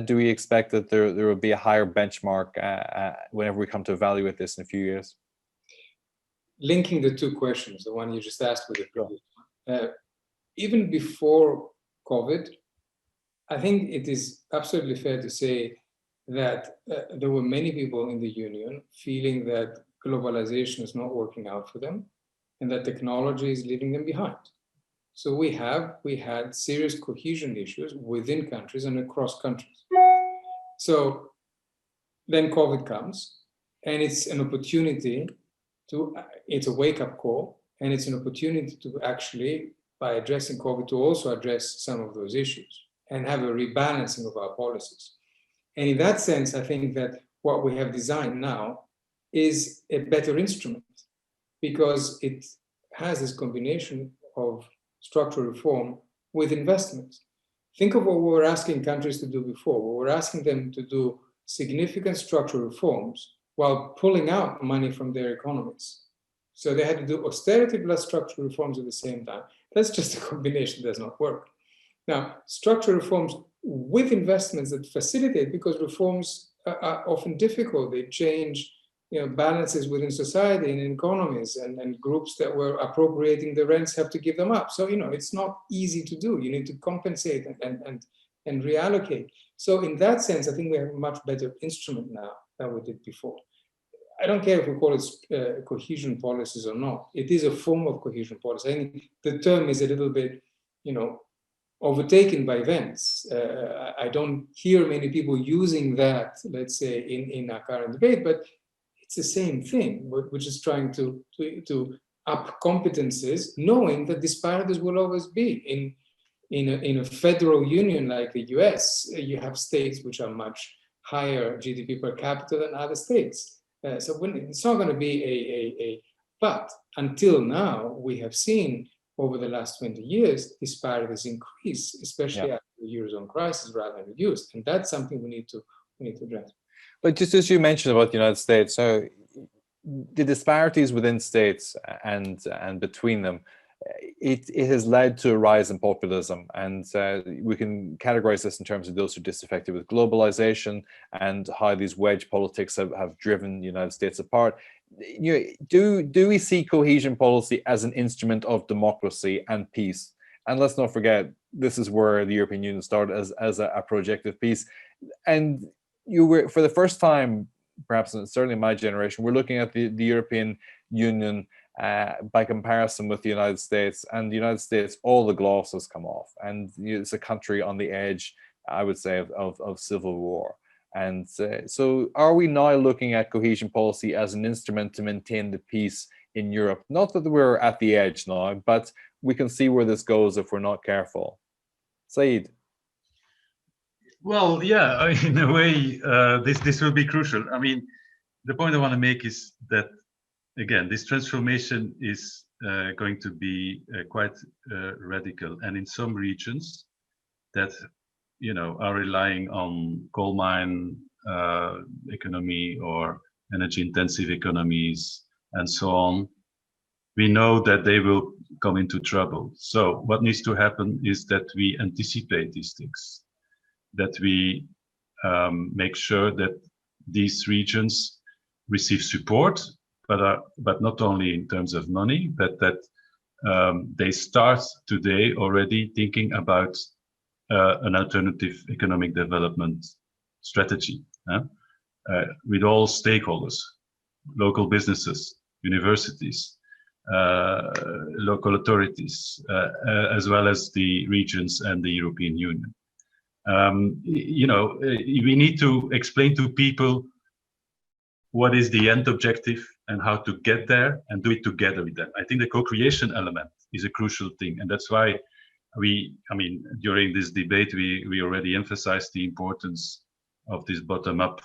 do we expect that there will be a higher benchmark whenever we come to evaluate this in a few years? Linking the two questions, the one you just asked with the previous one, even before COVID, I think it is absolutely fair to say that there were many people in the Union feeling that globalization is not working out for them and that technology is leaving them behind. So we had serious cohesion issues within countries and across countries. So then COVID comes, and it's an opportunity it's a wake-up call, and it's an opportunity to actually, by addressing COVID, to also address some of those issues and have a rebalancing of our policies. And in that sense, I think that what we have designed now is a better instrument, because it has this combination of structural reform with investment. Think of what we were asking countries to do before. We were asking them to do significant structural reforms while pulling out money from their economies. So they had to do austerity plus structural reforms at the same time. That's just a combination that does not work. Now, structural reforms with investments that facilitate, because reforms are often difficult. They change balances within society and economies, and groups that were appropriating the rents have to give them up. So, it's not easy to do. You need to compensate and reallocate. So in that sense, I think we have a much better instrument now than we did before. I don't care if we call it cohesion policies or not. It is a form of cohesion policy. I think the term is a little bit, overtaken by events. I don't hear many people using that, let's say, in our current debate, but it's the same thing. We're just trying to up competences, knowing that disparities will always be. In a federal union like the US, you have states which are much higher GDP per capita than other states. So it's not going to be but until now, we have seen over the last 20 years, disparities increase, especially after the Eurozone crisis, rather than reduce. And that's something we need to address. But just as you mentioned about the United States, so the disparities within states and between them, it has led to a rise in populism, and we can categorize this in terms of those who are disaffected with globalization and how these wedge politics have driven the United States apart. Do we see cohesion policy as an instrument of democracy and peace? And let's not forget, this is where the European Union started as a project of peace. And you were, for the first time, perhaps certainly in my generation, we're looking at the European Union by comparison with the United States. And the United States, all the gloss has come off, and it's a country on the edge, I would say, of civil war. And so are we now looking at cohesion policy as an instrument to maintain the peace in Europe? Not that we're at the edge now, but we can see where this goes if we're not careful. Said. Well, yeah, in a way, this will be crucial. I mean, the point I want to make is that, again, this transformation is going to be quite radical, and in some regions that are relying on coal mine economy or energy-intensive economies and so on, we know that they will come into trouble. So what needs to happen is that we anticipate these things, that we make sure that these regions receive support, but not only in terms of money, but that they start today already thinking about an alternative economic development strategy with all stakeholders, local businesses, universities, local authorities, as well as the regions and the European Union. We need to explain to people what is the end objective and how to get there, and do it together with them. I think the co-creation element is a crucial thing, and that's why during this debate, we already emphasized the importance of this bottom-up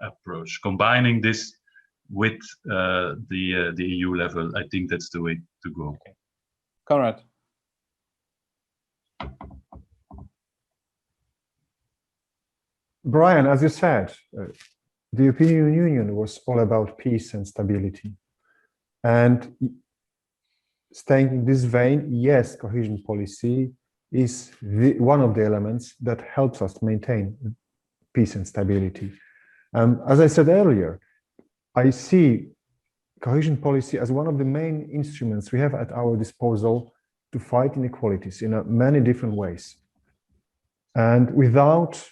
approach. Combining this with the EU level, I think that's the way to go. Okay. Conrad. Brian, as you said, the European Union was all about peace and stability. And staying in this vein, yes, cohesion policy is one of the elements that helps us maintain peace and stability. As I said earlier, I see cohesion policy as one of the main instruments we have at our disposal to fight inequalities in many different ways. And without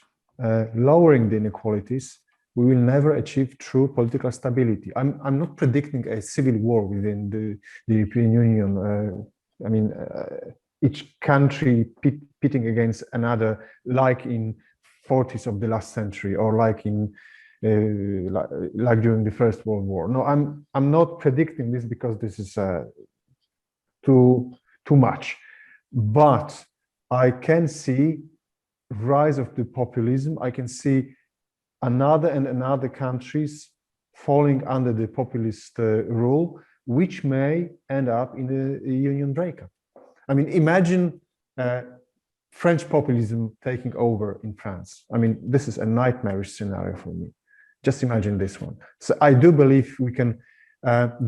lowering the inequalities, we will never achieve true political stability. I'm not predicting a civil war within the European Union. each country pitting against another, like in 40s of the last century, or like in like during the First World War. No, I'm not predicting this because this is too much, but I can see rise of the populism. I can see another and another countries falling under the populist rule, which may end up in a union breakup. I mean, imagine French populism taking over in France. I mean, this is a nightmarish scenario for me. Just imagine this one. So I do believe we can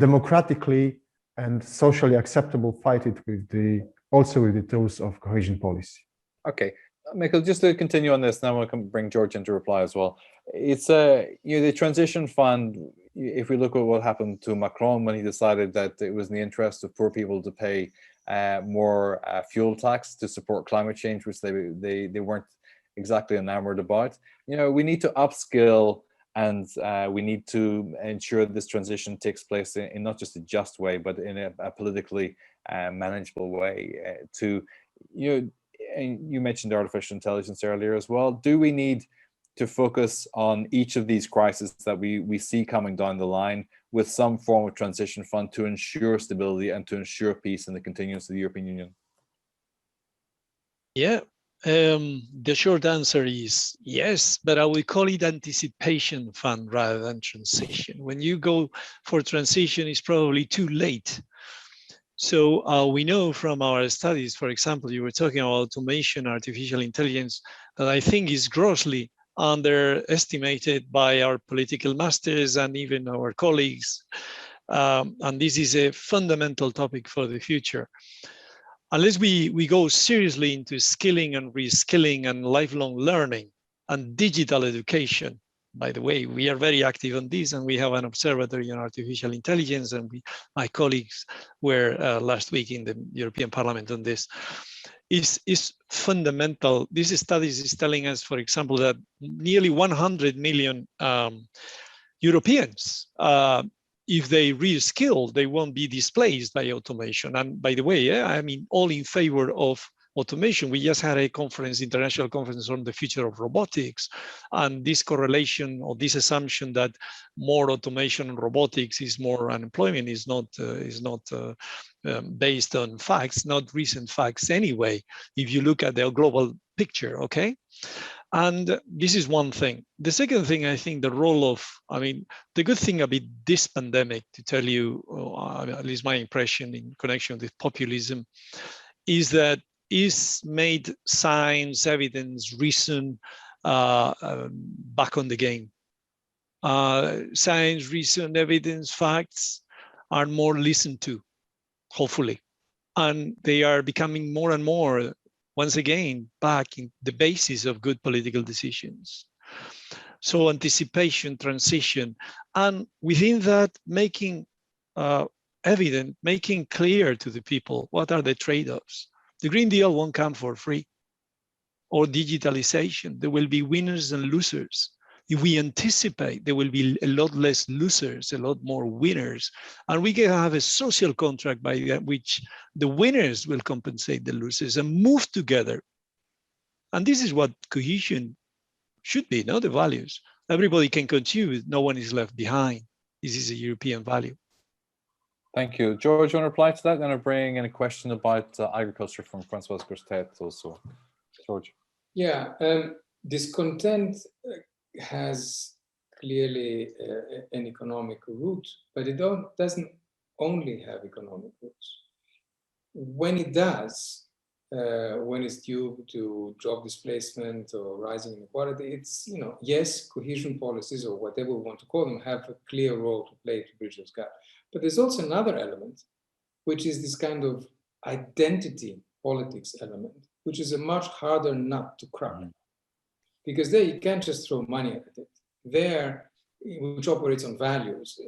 democratically and socially acceptable fight it with also with the tools of cohesion policy. Okay, Michael, just to continue on this, now I want to bring George in to reply as well. It's the transition fund. If we look at what happened to Macron when he decided that it was in the interest of poor people to pay more fuel tax to support climate change, which they weren't exactly enamored about. We need to upskill, and we need to ensure this transition takes place in not just a just way, but in a politically manageable way. And you mentioned artificial intelligence earlier as well. Do we need to focus on each of these crises that we see coming down the line with some form of transition fund to ensure stability and to ensure peace and the continuance of the European Union? Yeah, the short answer is yes, but I will call it anticipation fund rather than transition. When you go for transition, it's probably too late. So we know from our studies, for example, you were talking about automation, artificial intelligence, that I think is grossly underestimated by our political masters and even our colleagues. And this is a fundamental topic for the future. Unless we go seriously into skilling and reskilling and lifelong learning and digital education. By the way, we are very active on this, and we have an observatory on artificial intelligence, and my colleagues were last week in the European Parliament on this. Is fundamental. This study is telling us, for example, that nearly 100 million Europeans, if they reskill, they won't be displaced by automation. And by the way, I mean, all in favor of automation. We just had a conference, international conference on the future of robotics, and this correlation or this assumption that more automation and robotics is more unemployment is not based on facts, not recent facts anyway, if you look at the global picture, okay? And this is one thing. The second thing, I think the role of, the good thing about this pandemic, to tell you, at least my impression in connection with populism, is that it's made science, evidence, reason back on the game. Science, reason, evidence, facts are more listened to, hopefully. And they are becoming more and more, once again, back in the basis of good political decisions. So anticipation, transition, and within that, making evident, making clear to the people what are the trade-offs. The Green Deal won't come for free. Or digitalization, there will be winners and losers. If we anticipate, there will be a lot less losers, a lot more winners. And we can have a social contract by which the winners will compensate the losers and move together. And this is what cohesion should be, not the values. Everybody can contribute, no one is left behind. This is a European value. Thank you. George, you want to reply to that? And I'll bring in a question about agriculture from Francois Grostet also. George. Yeah, discontent has clearly an economic root, but it doesn't only have economic roots. When it does, when it's due to job displacement or rising inequality, it's, yes, cohesion policies or whatever we want to call them have a clear role to play to bridge those gaps. But there's also another element, which is this kind of identity politics element, which is a much harder nut to crack. Because there you can't just throw money at it. There, which operates on values,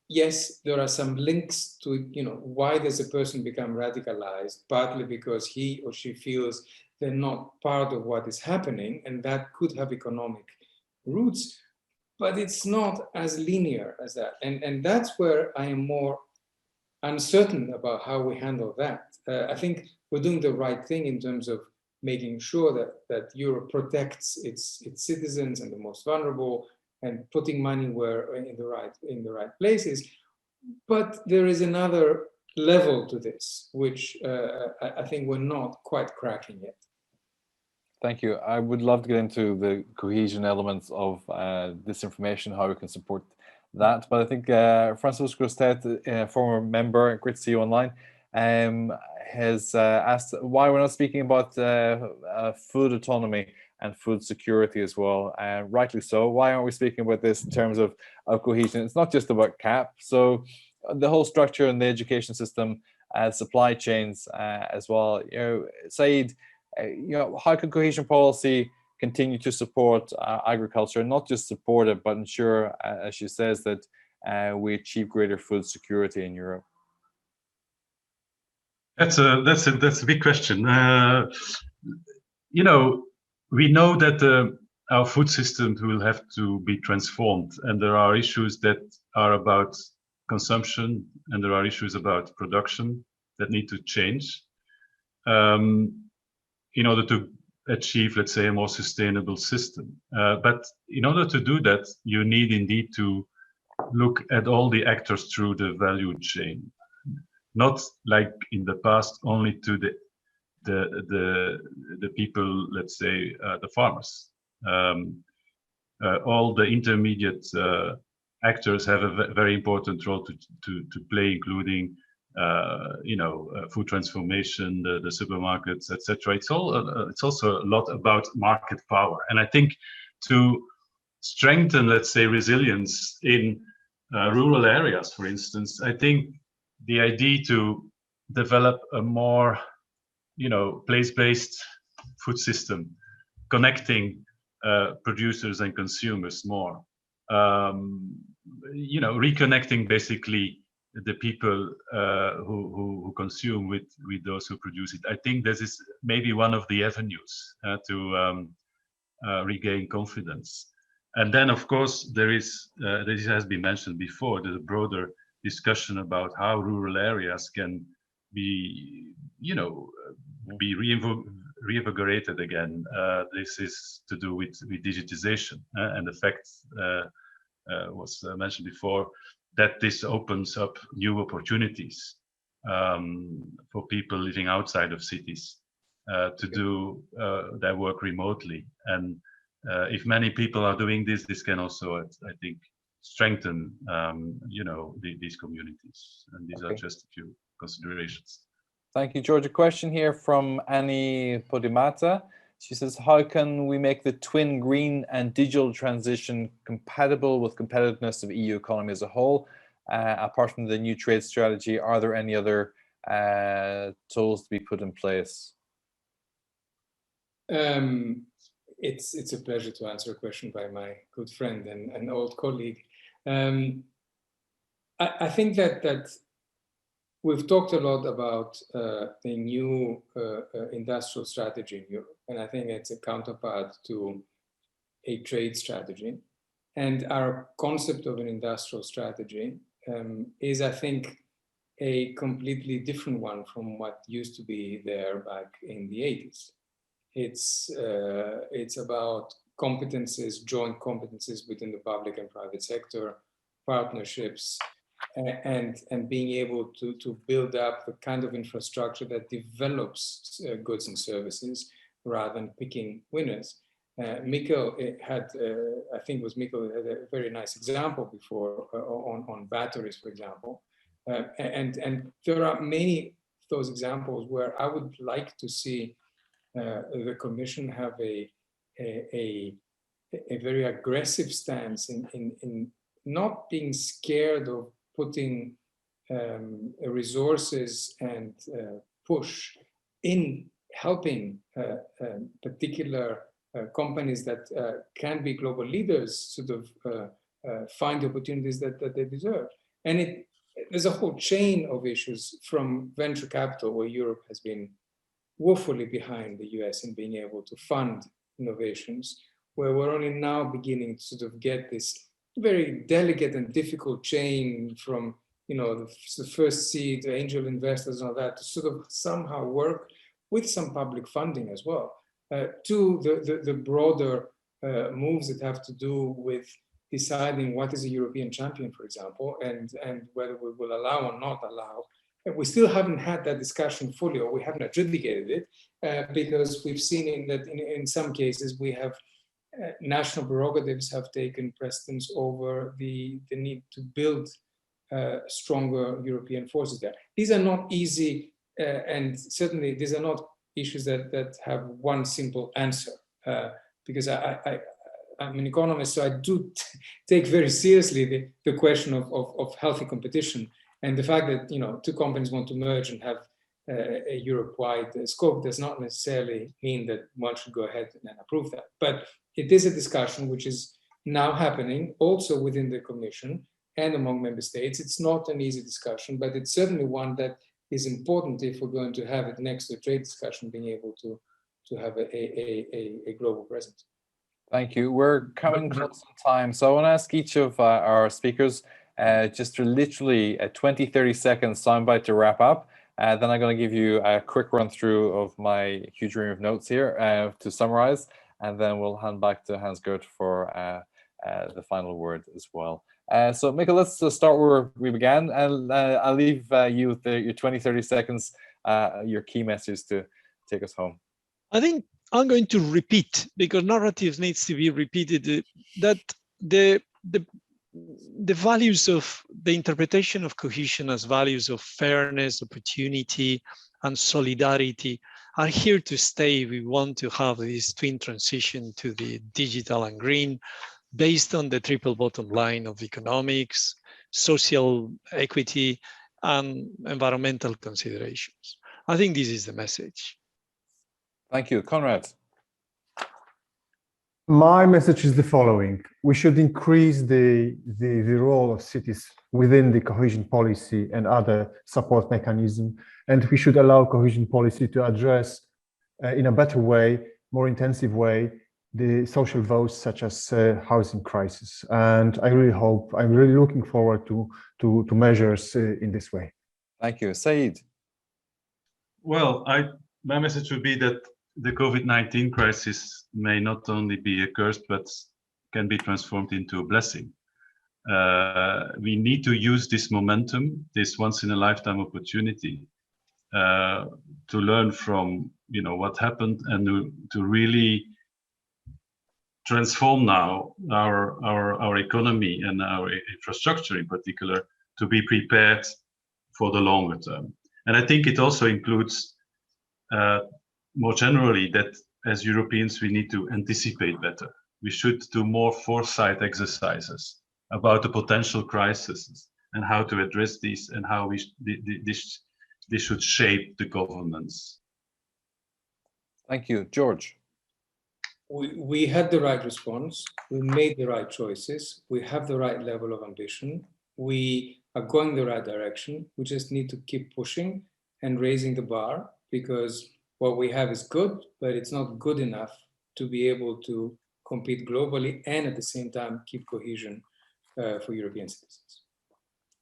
yes, there are some links to, why does a person become radicalized, partly because he or she feels they're not part of what is happening, and that could have economic roots, but it's not as linear as that. And that's where I am more uncertain about how we handle that. I think we're doing the right thing in terms of making sure that Europe protects its citizens and the most vulnerable, and putting money where in the right places. But there is another level to this, which I think we're not quite cracking yet. Thank you. I would love to get into the cohesion elements of this information, how we can support that. But I think Francis Grostet, former member, great to see you online, has asked why we're not speaking about food autonomy and food security as well. And rightly so. Why aren't we speaking about this in terms of cohesion? It's not just about CAP. So the whole structure in the education system, supply chains as well. You know, Saeed, how can cohesion policy continue to support agriculture, not just support it, but ensure, as she says, that we achieve greater food security in Europe? That's a big question. You know, we know that our food systems will have to be transformed, and there are issues that are about consumption, and there are issues about production that need to change in order to achieve, let's say, a more sustainable system. But in order to do that, you need indeed to look at all the actors through the value chain, not like in the past only to the people, let's say, the farmers. All the intermediate actors have a very important role to play, including food transformation, the supermarkets, etc. It's also a lot about market power, and I think to strengthen, let's say, resilience in rural areas, for instance, I think the idea to develop a more, place-based food system, connecting producers and consumers more, reconnecting basically the people who consume with those who produce it. I think this is maybe one of the avenues to regain confidence. And then, of course, there is, this has been mentioned before, there's a broader discussion about how rural areas can be, be reinvigorated again. This is to do with digitization, and the fact was mentioned before that this opens up new opportunities for people living outside of cities to do their work remotely. And if many people are doing this, this can also, I think, strengthen, these communities. And these are just a few considerations. Thank you, George. A question here from Annie Podimata. She says, how can we make the twin green and digital transition compatible with competitiveness of EU economy as a whole? Apart from the new trade strategy, are there any other tools to be put in place? It's a pleasure to answer a question by my good friend and an old colleague. I think that we've talked a lot about the new industrial strategy in Europe, and I think it's a counterpart to a trade strategy. And our concept of an industrial strategy is, I think, a completely different one from what used to be there back in the 80s. It's about competences, joint competences within the public and private sector, partnerships, and being able to build up the kind of infrastructure that develops goods and services rather than picking winners. Mikkel had, I think it was Mikkel, had a very nice example before on batteries, for example. And there are many of those examples where I would like to see the Commission have a very aggressive stance in not being scared of putting resources and push in helping particular companies that can be global leaders sort of find opportunities that they deserve. And there's a whole chain of issues from venture capital, where Europe has been woefully behind the US in being able to fund innovations, where we're only now beginning to sort of get this very delicate and difficult chain from the first seed, the angel investors and all that, to sort of somehow work with some public funding as well, to the broader moves that have to do with deciding what is a European champion, for example, and whether we will allow or not allow. And we still haven't had that discussion fully, or we haven't adjudicated it, because we've seen that in some cases we have national prerogatives have taken precedence over the need to build stronger European forces there. These are not easy, and certainly these are not issues that have one simple answer, because I'm an economist, so I do take very seriously the question of healthy competition, and the fact that two companies want to merge and have a Europe-wide scope does not necessarily mean that one should go ahead and approve that. But it is a discussion which is now happening also within the Commission and among member states. It's not an easy discussion, but it's certainly one that is important if we're going to have it next to a trade discussion, being able to have a global presence. Thank you. We're coming close on time. So I want to ask each of our speakers just to literally a 20-30 seconds soundbite to wrap up. Then I'm going to give you a quick run through of my huge ream of notes here to summarize, and then we'll hand back to Hans-Gert for the final word as well. So Mikkel, let's start where we began, and I'll leave you with your 20-30 seconds, your key message to take us home. I think I'm going to repeat, because narratives needs to be repeated, that the values of the interpretation of cohesion as values of fairness, opportunity, and solidarity are here to stay. We want to have this twin transition to the digital and green based on the triple bottom line of economics, social equity, and environmental considerations. I think this is the message. Thank you. Konrad. My message is the following. We should increase the role of cities within the cohesion policy and other support mechanisms, and we should allow cohesion policy to address in a better way, more intensive way, the social woes such as housing crisis. And I'm really looking forward to measures in this way. Thank you. Saeed. Well, my message would be that the COVID-19 crisis may not only be a curse, but can be transformed into a blessing. We need to use this momentum, this once-in-a-lifetime opportunity, to learn from what happened, and to really transform now our economy and our infrastructure in particular to be prepared for the longer term. And I think it also includes more generally that as Europeans we need to anticipate better. We should do more foresight exercises about the potential crises and how to address these, and how this should shape the governance. Thank you. George. We had the right response. We made the right choices. We have the right level of ambition. We are going the right direction. We just need to keep pushing and raising the bar, because what we have is good, but it's not good enough to be able to compete globally and at the same time keep cohesion for European citizens.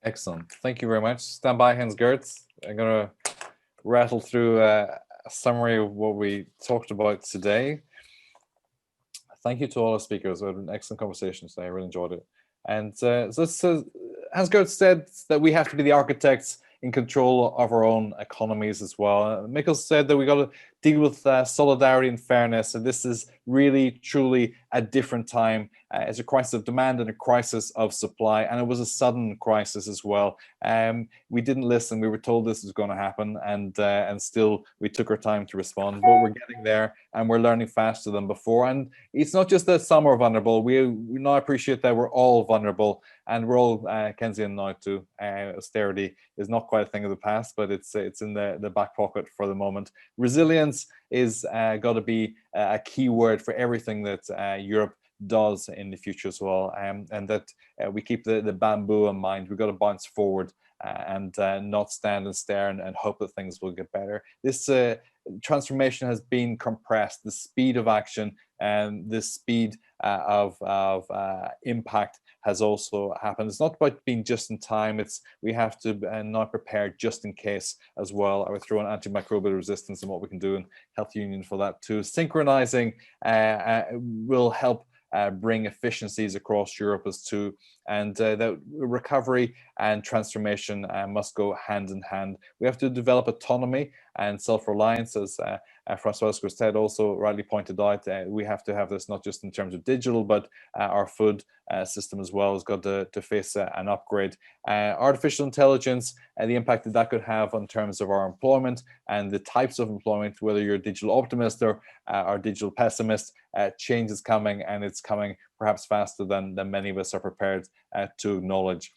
Excellent. Thank you very much. Stand by, Hans-Gert. I'm going to rattle through a summary of what we talked about today. Thank you to all our speakers. We had an excellent conversation today. I really enjoyed it. And Hans-Gert said that we have to be the architects in control of our own economies as well. Mikkel said that we got to deal with solidarity and fairness, and this is really, truly a different time. It's a crisis of demand and a crisis of supply, and it was a sudden crisis as well. We didn't listen. We were told this was going to happen, and still we took our time to respond. But we're getting there, and we're learning faster than before. And it's not just that some are vulnerable. We now appreciate that we're all vulnerable, and we're all Keynesian now too. Austerity is not quite a thing of the past, but it's in the back pocket for the moment. Resilience is got to be a key word for everything that Europe does in the future as well, and that we keep the bamboo in mind. We've got to bounce forward and not stand and stare and hope that things will get better. This transformation has been compressed. The speed of action and the speed of impact has also happened. It's not about being just in time. It's we have to now prepare just in case as well. I would throw in antimicrobial resistance and what we can do in Health Union for that too. Synchronizing will help bring efficiencies across Europe as too, and that recovery and transformation must go hand in hand. We have to develop autonomy and self-reliance, as Francois Grostet also rightly pointed out. We have to have this not just in terms of digital, but our food system as well has got to face an upgrade. Artificial intelligence and the impact that that could have on terms of our employment and the types of employment, whether you're a digital optimist or digital pessimist, change is coming, and it's coming perhaps faster than many of us are prepared to acknowledge.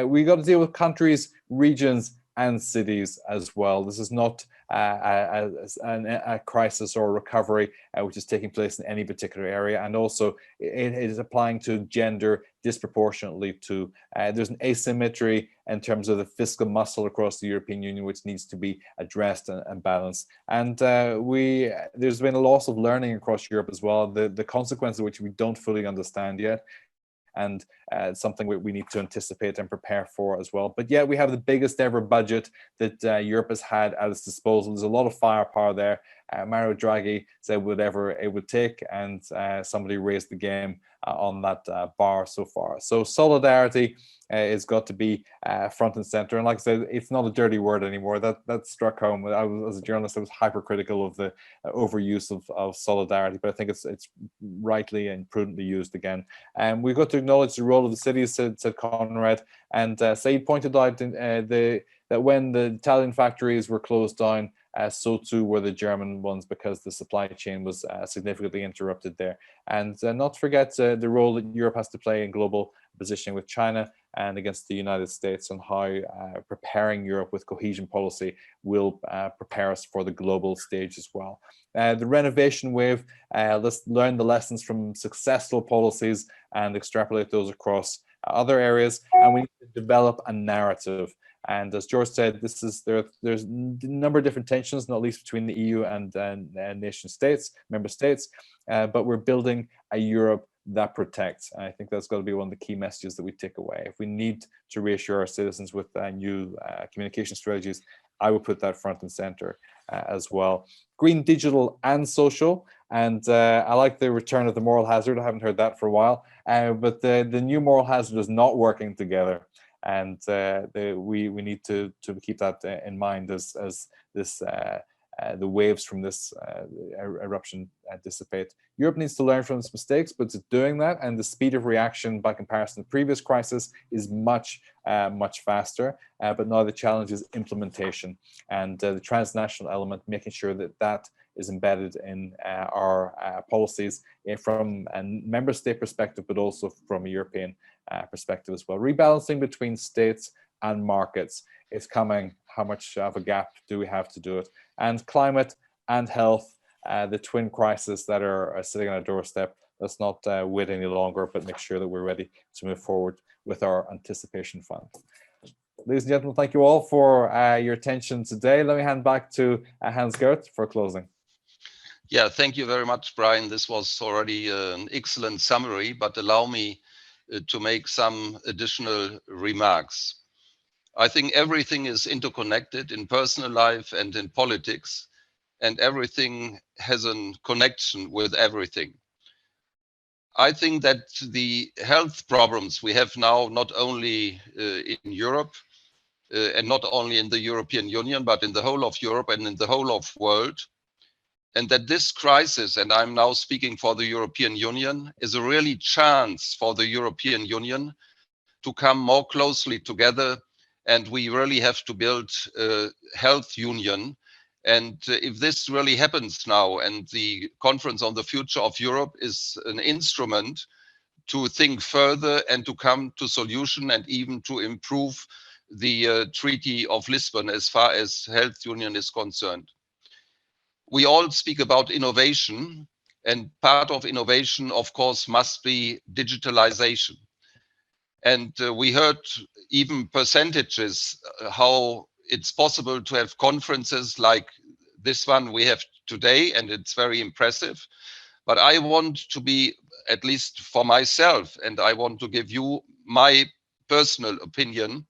We got to deal with countries, regions, and cities as well. This is not a crisis or a recovery which is taking place in any particular area, and also it is applying to gender disproportionately too. There's an asymmetry in terms of the fiscal muscle across the European Union which needs to be addressed and balanced. And there's been a loss of learning across Europe as well, the consequences of which we don't fully understand yet, and something we need to anticipate and prepare for as well. But yeah, we have the biggest ever budget that Europe has had at its disposal. There's a lot of firepower there. Mario Draghi said whatever it would take, and somebody raised the game on that bar so far. So solidarity has got to be front and center. And like I said, it's not a dirty word anymore. That struck home. As a journalist, I was hypercritical of the overuse of solidarity, but I think it's rightly and prudently used again. And we've got to acknowledge the role of the cities, said Conrad. And Said pointed out that when the Italian factories were closed down, so too were the German ones, because the supply chain was significantly interrupted there. And not to forget the role that Europe has to play in global positioning with China and against the United States, and how preparing Europe with cohesion policy will prepare us for the global stage as well. The renovation wave, let's learn the lessons from successful policies and extrapolate those across other areas, and we need to develop a narrative. And as George said, there's a number of different tensions, not least between the EU and member states, but we're building a Europe that protects. And I think that's got to be one of the key messages that we take away. If we need to reassure our citizens with new communication strategies, I would put that front and center as well. Green, digital, and social. And I like the return of the moral hazard. I haven't heard that for a while, but the new moral hazard is not working together. And we need to keep that in mind as this the waves from this eruption dissipate. Europe needs to learn from its mistakes, but it's doing that, and the speed of reaction by comparison to the previous crisis is much faster. But now the challenge is implementation, and the transnational element, making sure that is embedded in our policies from a member state perspective, but also from a European perspective as well. Rebalancing between states and markets is coming. How much of a gap do we have to do it? And climate and health, the twin crises that are sitting on our doorstep. Let's not wait any longer, but make sure that we're ready to move forward with our anticipation fund. Ladies and gentlemen, thank you all for your attention today. Let me hand back to Hans-Gert for closing. Yeah, thank you very much, Brian. This was already an excellent summary, but allow me to make some additional remarks. I think everything is interconnected in personal life and in politics, and everything has a connection with everything. I think that the health problems we have now, not only in Europe and not only in the European Union, but in the whole of Europe and in the whole of the world, and that this crisis, and I'm now speaking for the European Union, is a really chance for the European Union to come more closely together. And we really have to build a health union. And if this really happens now, and the Conference on the Future of Europe is an instrument to think further and to come to solution and even to improve the Treaty of Lisbon as far as health union is concerned. We all speak about innovation, and part of innovation, of course, must be digitalization. And we heard even percentages, how it's possible to have conferences like this one we have today, and it's very impressive. But I want to be, at least for myself, and I want to give you my personal opinion,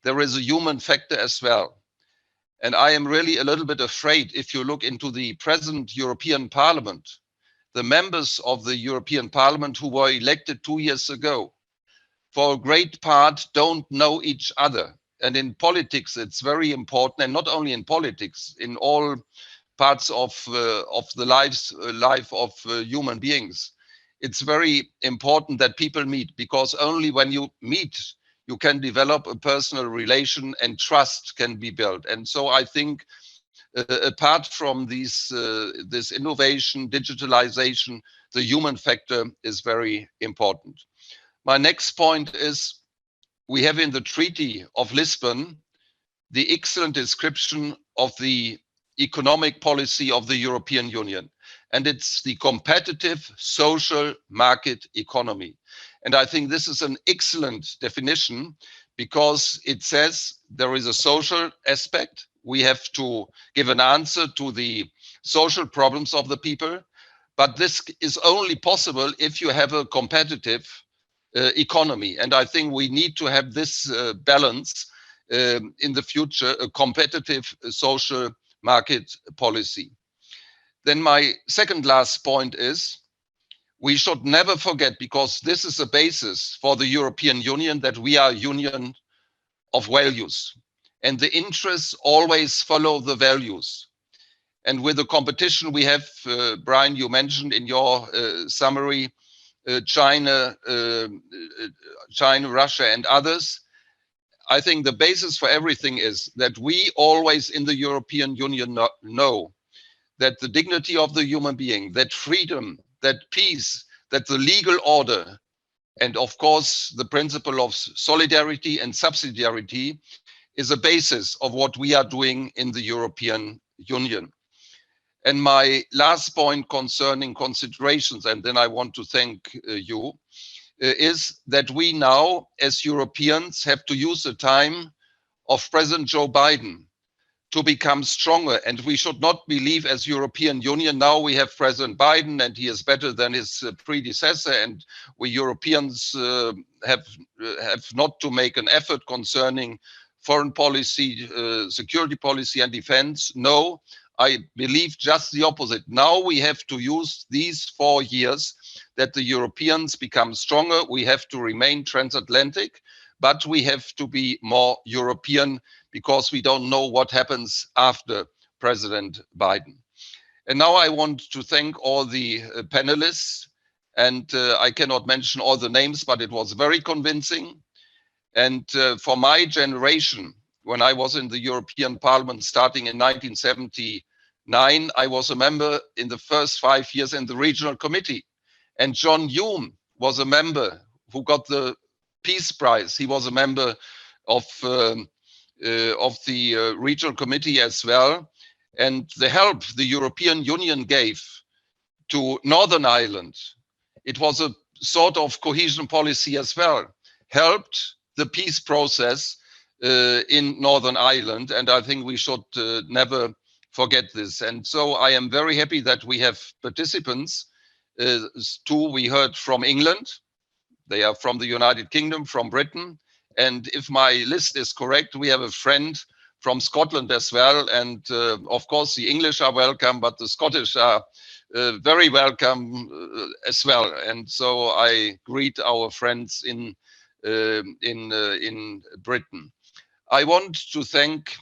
there is a human factor as well. And I am really a little bit afraid, if you look into the present European Parliament, the members of the European Parliament who were elected 2 years ago, for a great part, don't know each other. And in politics, it's very important, and not only in politics, in all parts of the life of human beings. It's very important that people meet, because only when you meet, you can develop a personal relation and trust can be built. And so I think apart from this innovation, digitalization, the human factor is very important. My next point is, we have in the Treaty of Lisbon the excellent description of the economic policy of the European Union. And it's the competitive social market economy. And I think this is an excellent definition, because it says there is a social aspect. We have to give an answer to the social problems of the people. But this is only possible if you have a competitive economy. And I think we need to have this balance in the future, a competitive social market policy. Then my second last point is, we should never forget, because this is a basis for the European Union, that we are a union of values. And the interests always follow the values. And with the competition we have, Brian, you mentioned in your summary, China, Russia, and others. I think the basis for everything is that we always in the European Union know that the dignity of the human being, that freedom, that peace, that the legal order, and of course the principle of solidarity and subsidiarity is a basis of what we are doing in the European Union. And my last point concerning considerations, and then I want to thank you, is that we now, as Europeans, have to use the time of President Joe Biden to become stronger. And we should not believe, as European Union, now we have President Biden and he is better than his predecessor, and we Europeans have not to make an effort concerning foreign policy, security policy, and defense. No, I believe just the opposite. Now we have to use these 4 years that the Europeans become stronger. We have to remain transatlantic, but we have to be more European, because we don't know what happens after President Biden. And now I want to thank all the panelists, and I cannot mention all the names, but it was very convincing. And for my generation, when I was in the European Parliament starting in 1979, I was a member in the first 5 years in the Regional Committee. And John Hume was a member who got the Peace Prize. He was a member of the Regional Committee as well. And the help the European Union gave to Northern Ireland, it was a sort of cohesion policy as well, helped the peace process in Northern Ireland. And I think we should never forget this. And so I am very happy that we have participants. Two we heard from England. They are from the United Kingdom, from Britain. And if my list is correct, we have a friend from Scotland as well. And of course, the English are welcome, but the Scottish are very welcome as well. And so I greet our friends in Britain. I want to thank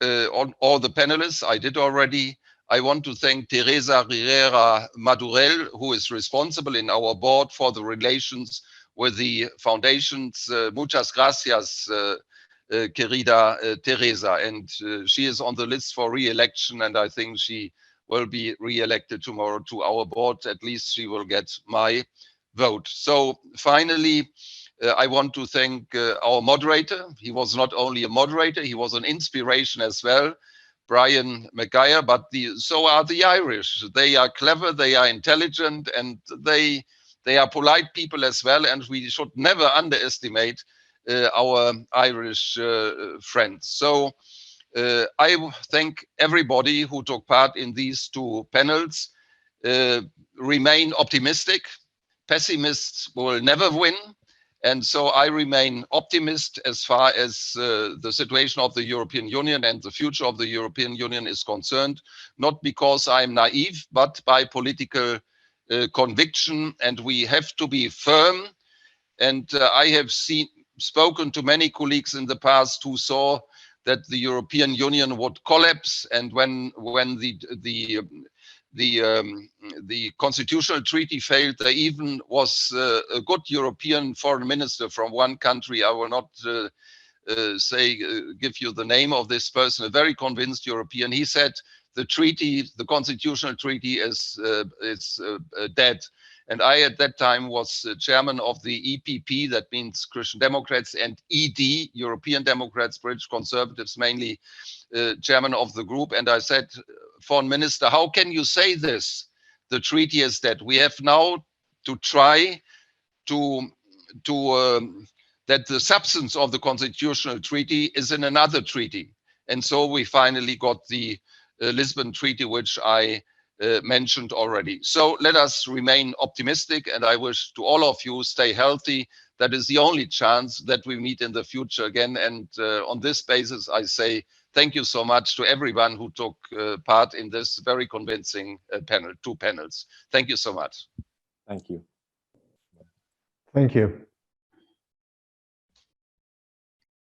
all the panelists. I did already. I want to thank Teresa Riera Madurell, who is responsible in our board for the relations with the foundations. Muchas gracias, querida Teresa. And she is on the list for re-election, and I think she will be re-elected tomorrow to our board. At least she will get my vote. So finally, I want to thank our moderator. He was not only a moderator, he was an inspiration as well, Brian Maguire, but so are the Irish. They are clever, they are intelligent, and they They are polite people as well, and we should never underestimate our Irish friends. So I thank everybody who took part in these two panels. Remain optimistic. Pessimists will never win. And so I remain optimist as far as the situation of the European Union and the future of the European Union is concerned, not because I'm naive, but by political conviction. And we have to be firm. And I have spoken to many colleagues in the past who saw that the European Union would collapse, and when the constitutional treaty failed, there even was a good European foreign minister from one country. I will not give you the name of this person, a very convinced European. He said the treaty, the constitutional treaty, is dead. And I, at that time, was chairman of the EPP, that means Christian Democrats, and ED, European Democrats, British Conservatives, mainly chairman of the group. And I said, Foreign Minister, how can you say this? The treaty is dead. We have now to try to that the substance of the constitutional treaty is in another treaty. And so we finally got the Lisbon Treaty, which I mentioned already. So let us remain optimistic, and I wish to all of you stay healthy. That is the only chance that we meet in the future again. And on this basis, I say thank you so much to everyone who took part in this very convincing two panels. Thank you so much. Thank you. Thank you.